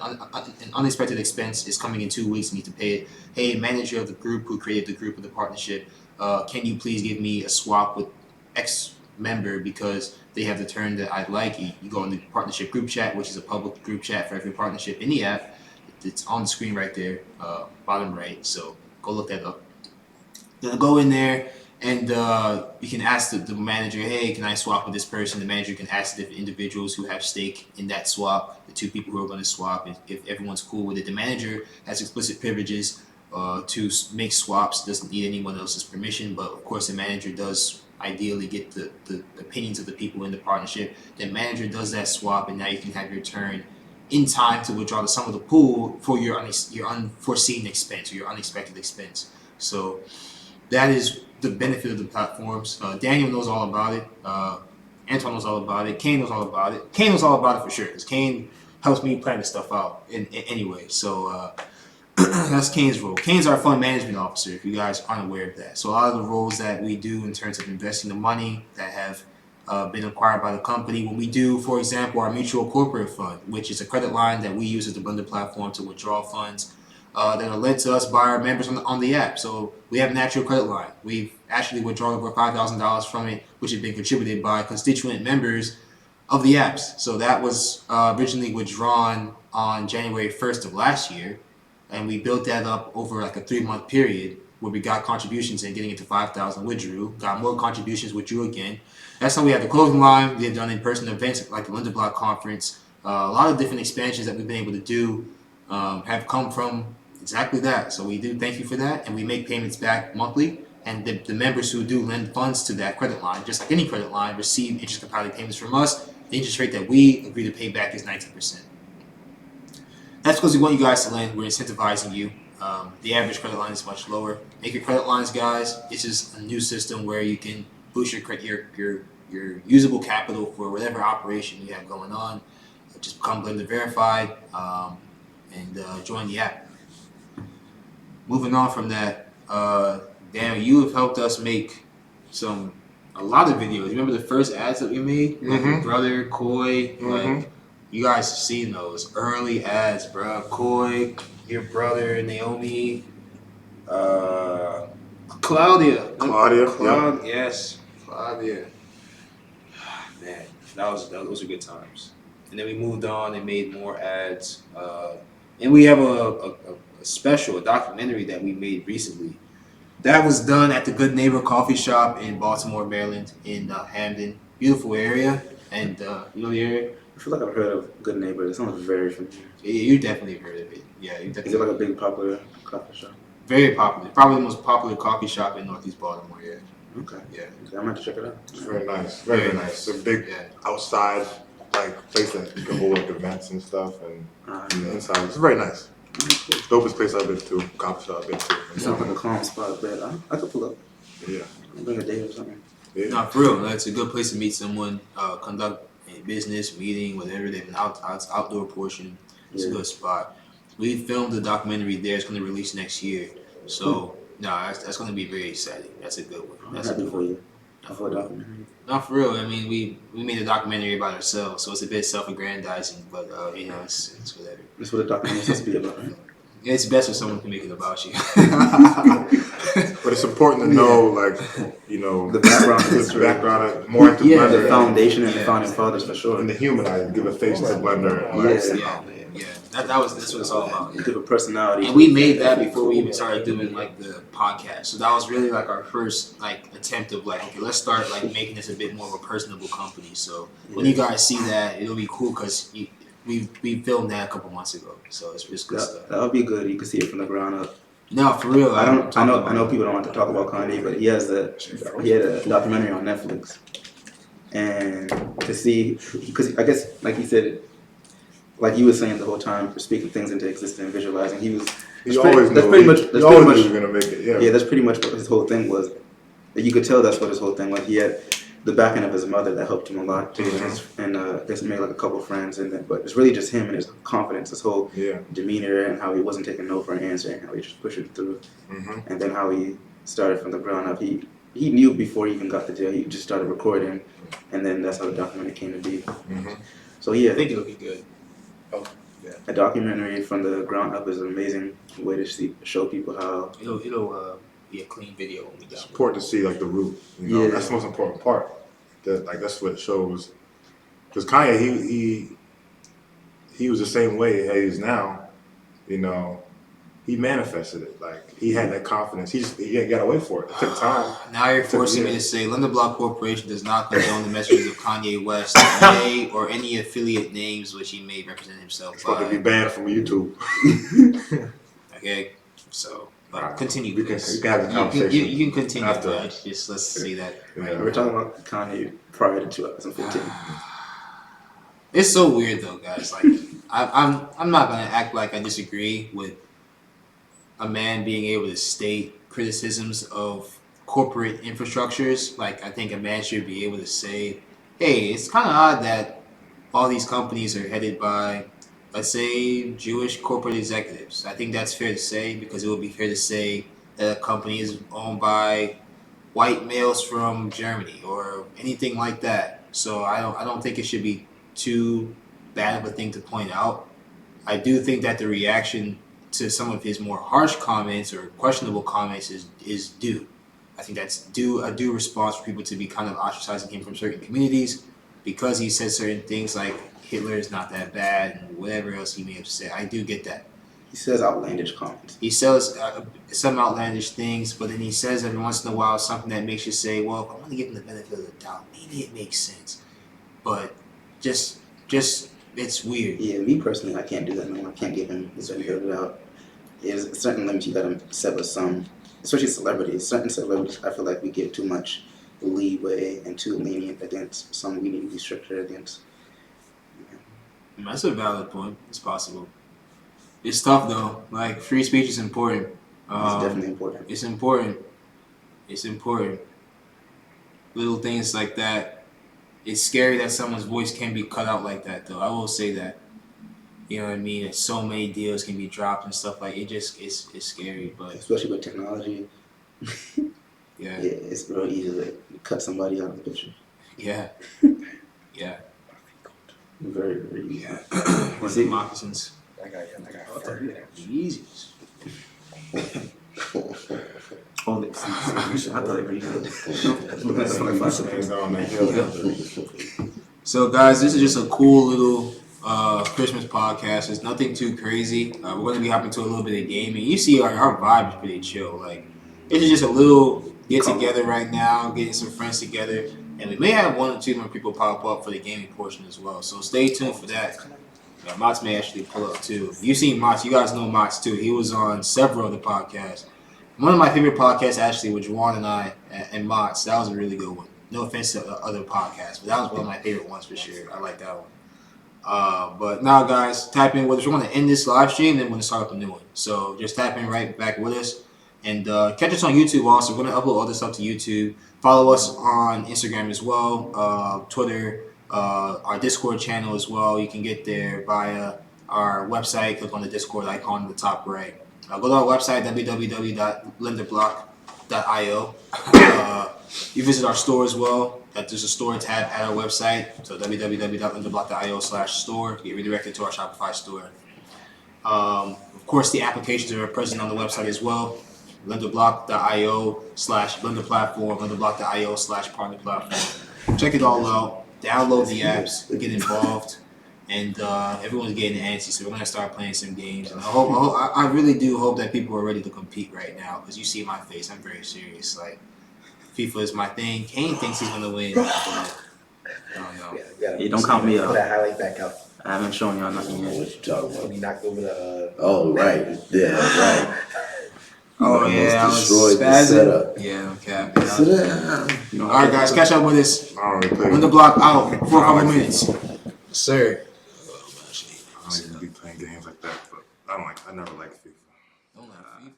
unexpected expense is coming in 2 weeks, I need to pay it. Hey, manager of the group who created the group of the partnership, can you please give me a swap with X member because they have the turn that I'd like? You go in the partnership group chat, which is a public group chat for every partnership in the app. It's on the screen right there, bottom right. So go look that up. Then go in there and you can ask the manager, hey, can I swap with this person? The manager can ask the individuals who have stake in that swap, the two people who are going to swap. If everyone's cool with it, the manager has explicit privileges to make swaps, doesn't need anyone else's permission, but of course the manager does ideally get the opinions of the people in the partnership. The manager does that swap, and now you can have your turn in time to withdraw the sum of the pool for your unforeseen expense or your unexpected expense. So that is the benefit of the platforms. Daniel knows all about it. Antoine knows all about it. Kane knows all about it. Kane knows all about it for sure, because Kane helps me plan this stuff out anyway. So that's Kane's role. Kane's our fund management officer, if you guys aren't aware of that. So a lot of the roles that we do in terms of investing the money that have been acquired by the company, when we do, for example, our mutual corporate fund, which is a credit line that we use as the Blender platform to withdraw funds that are lent to us by our members on the app. So we have an actual credit line. We've actually withdrawn over $5,000 from it, which has been contributed by constituent members of the apps. So that was originally withdrawn on January 1st of last year, and we built that up over like a 3-month period where we got contributions and getting it to 5,000, withdrew, got more contributions, withdrew again. That's how we have the clothing line. We have done in-person events like the Lenderblock conference. A lot of different expansions that we've been able to do have come from exactly that. So we do thank you for that, and we make payments back monthly. And the members who do lend funds to that credit line, just like any credit line, receive interest compounding payments from us. The interest rate that we agree to pay back is 19%. That's because we want you guys to lend. We're incentivizing you. The average credit line is much lower. Make your credit lines, guys. It's just a new system where you can boost your usable capital for whatever operation you have going on. Just become Blender verified and join the app. Moving on from that, Daniel, you have helped us make a lot of videos. Remember the first ads that we made? Like your brother, Koi, like you guys have seen those early ads, bro. Koi, your brother, Naomi, Claudia. Claudia. Yes, Claudia. Man, those are good times. And then we moved on and made more ads. And we have a special, a documentary that we made recently. That was done at the Good Neighbor Coffee Shop in Baltimore, Maryland, in Hamden. Beautiful area. And you know the area? I feel like I've heard of Good Neighbor. It sounds very familiar. Yeah, you definitely heard of it. Yeah, you definitely. Is it like a big popular coffee shop? Very popular. Probably the most popular coffee shop in Northeast Baltimore. Yeah. Okay. Yeah. I'm gonna have to check it out. It's very nice. Very nice. It's a big outside place that you can hold events and stuff, and the inside it's very nice. Dopest place I've been to. Coffee shop I've been to. It sounds like a calm spot, but I could pull up. Yeah. I'll bring a date or something. Yeah. No, for real. It's a good place to meet someone, conduct a business, meeting, whatever. They have an outdoor portion. It's a good spot. We filmed the documentary there. It's going to release next year. So, that's going to be very exciting. That's a good one. That's happy a good for one. you. For a documentary. Not for real. I mean, we made a documentary about ourselves, so it's a bit self-aggrandizing, but it's whatever. That's what a documentary is supposed to be about, right? It's best if someone can make it about you. But it's important to know, the background, more into Blender. The foundation and the founding fathers for sure. And the humanize, give a face to Blender. That's what it's all about. Give a personality. And we made that before we even started doing the podcast. So that was really our first attempt of okay, let's start making this a bit more of a personable company. So when you guys see that, it'll be cool because we filmed that a couple months ago. So it's good stuff. That'll be good. You can see it from the ground up. No, for real. I know people don't want to talk about Kanye, but he had a documentary on Netflix, and to see, because I guess like he said, like he was saying the whole time, for speaking things into existence and visualizing, He always knew he was gonna make it. Yeah. Yeah, that's pretty much what his whole thing was. You could tell that's what his whole thing was. He had the backing of his mother that helped him a lot too, and just made like a couple friends, but it's really just him and his confidence, his whole demeanor, and how he wasn't taking no for an answer, and how he just pushed it through, and then how he started from the ground up. He knew before he even got to jail. He just started recording, and then that's how the documentary came to be. So yeah, I think it'll be good. a documentary from the ground up is an amazing way to show people how It'll be a clean video when we done. It's important to see like the root. That's the most important part. That's what it shows. Because Kanye, he was the same way he is now. He manifested it. Like he had that confidence. He got to wait for it. It took time. Now you're forcing me to say Lenderblock Corporation does not condone the messages of Kanye West or any affiliate names which he may represent himself It's by. about to be banned from YouTube. Okay, so Right. continue. We can have the conversation. You can continue. after. Just let's see that. Yeah. we're talking about Kanye prior to 2015. It's so weird though, guys. Like I'm not gonna act like I disagree with a man being able to state criticisms of corporate infrastructures. Like I think a man should be able to say, hey, it's kind of odd that all these companies are headed by, let's say, Jewish corporate executives. I think that's fair to say, because it would be fair to say that a company is owned by white males from Germany or anything like that. So I don't think it should be too bad of a thing to point out. I do think that the reaction to some of his more harsh comments or questionable comments is due. I think that's a due response for people to be kind of ostracizing him from certain communities because he said certain things like Hitler is not that bad and whatever else he may have said. I do get that. He says outlandish comments. He says some outlandish things, but then he says every once in a while something that makes you say, well, I'm going to give him the benefit of the doubt. Maybe it makes sense. But just it's weird. Yeah, me personally, I can't do that no more. I can't give him the benefit of the doubt. There's certain limits you gotta set with some, especially celebrities. Certain celebrities, I feel like we give too much leeway and too lenient against. Some we need to be stricter against. That's a valid point. It's possible. It's tough though. Like free speech is important. It's definitely important. It's important. It's important. Little things like that. It's scary that someone's voice can be cut out like that, though. I will say that. You know what I mean? So many deals can be dropped and stuff like it. It's scary, but Especially with technology. yeah, it's real easy to cut somebody out of the picture. yeah, yeah. Very, very easy. What's it, moccasins? I got fur. Yeezys. Oh, I thought they were So, guys, this is just a cool little Christmas podcast. It's nothing too crazy. We're going to be hopping to a little bit of gaming. You see, our vibe is pretty chill. Like, this is just a little get together right now, getting some friends together, and we may have one or two more people pop up for the gaming portion as well. So stay tuned for that. Mott's may actually pull up too. You seen Mott's, you guys know Mott's too. He was on several of the podcasts. One of my favorite podcasts actually with Juwan and I and Mott's. That was a really good one. No offense to other podcasts, but that was one of my favorite ones for sure. I like that one. But now, guys, type in with us. We're going to end this live stream, then we're going to start up a new one. So just type in right back with us. And catch us on YouTube also. We're going to upload all this stuff to YouTube. Follow us on Instagram as well, Twitter, our Discord channel as well. You can get there via our website. Click on the Discord icon in the top right. Go to our website, www.lenderblock.io. You visit our store as well. There's a store tab at our website. So www.lenderblock.io/store. Get redirected to our Shopify store. Of course, the applications are present on the website as well. Lenderblock.io/Blender platform, Lenderblock.io/partner platform. Check it all out. Download the apps. Get involved. And everyone's getting antsy, so we're gonna start playing some games. And I really do hope that people are ready to compete right now, because you see my face. I'm very serious. Like, FIFA is my thing. Kane thinks he's gonna win. But I don't know. Yeah, don't count me out. Put that highlight back out. I haven't shown y'all nothing What yet. you talking about? When he knocked over the. Oh, right. Yeah, right. Oh almost yeah, I was destroyed the spazzing. setup. Yeah, okay. You know, All right, guys, catch up with us. I don't really play. Lenderblock out for a couple like minutes. Sir. I don't even be playing games like that, but I never liked FIFA. Don't like FIFA.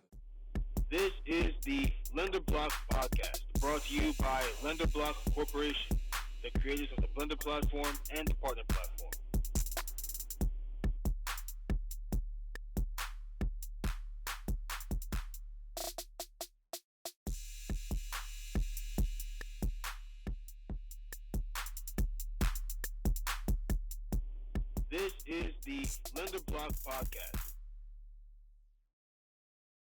This is the Lenderblock podcast, brought to you by Lenderblock Corporation, the creators of the Blender platform and the partner platform. This is the Lenderblock podcast.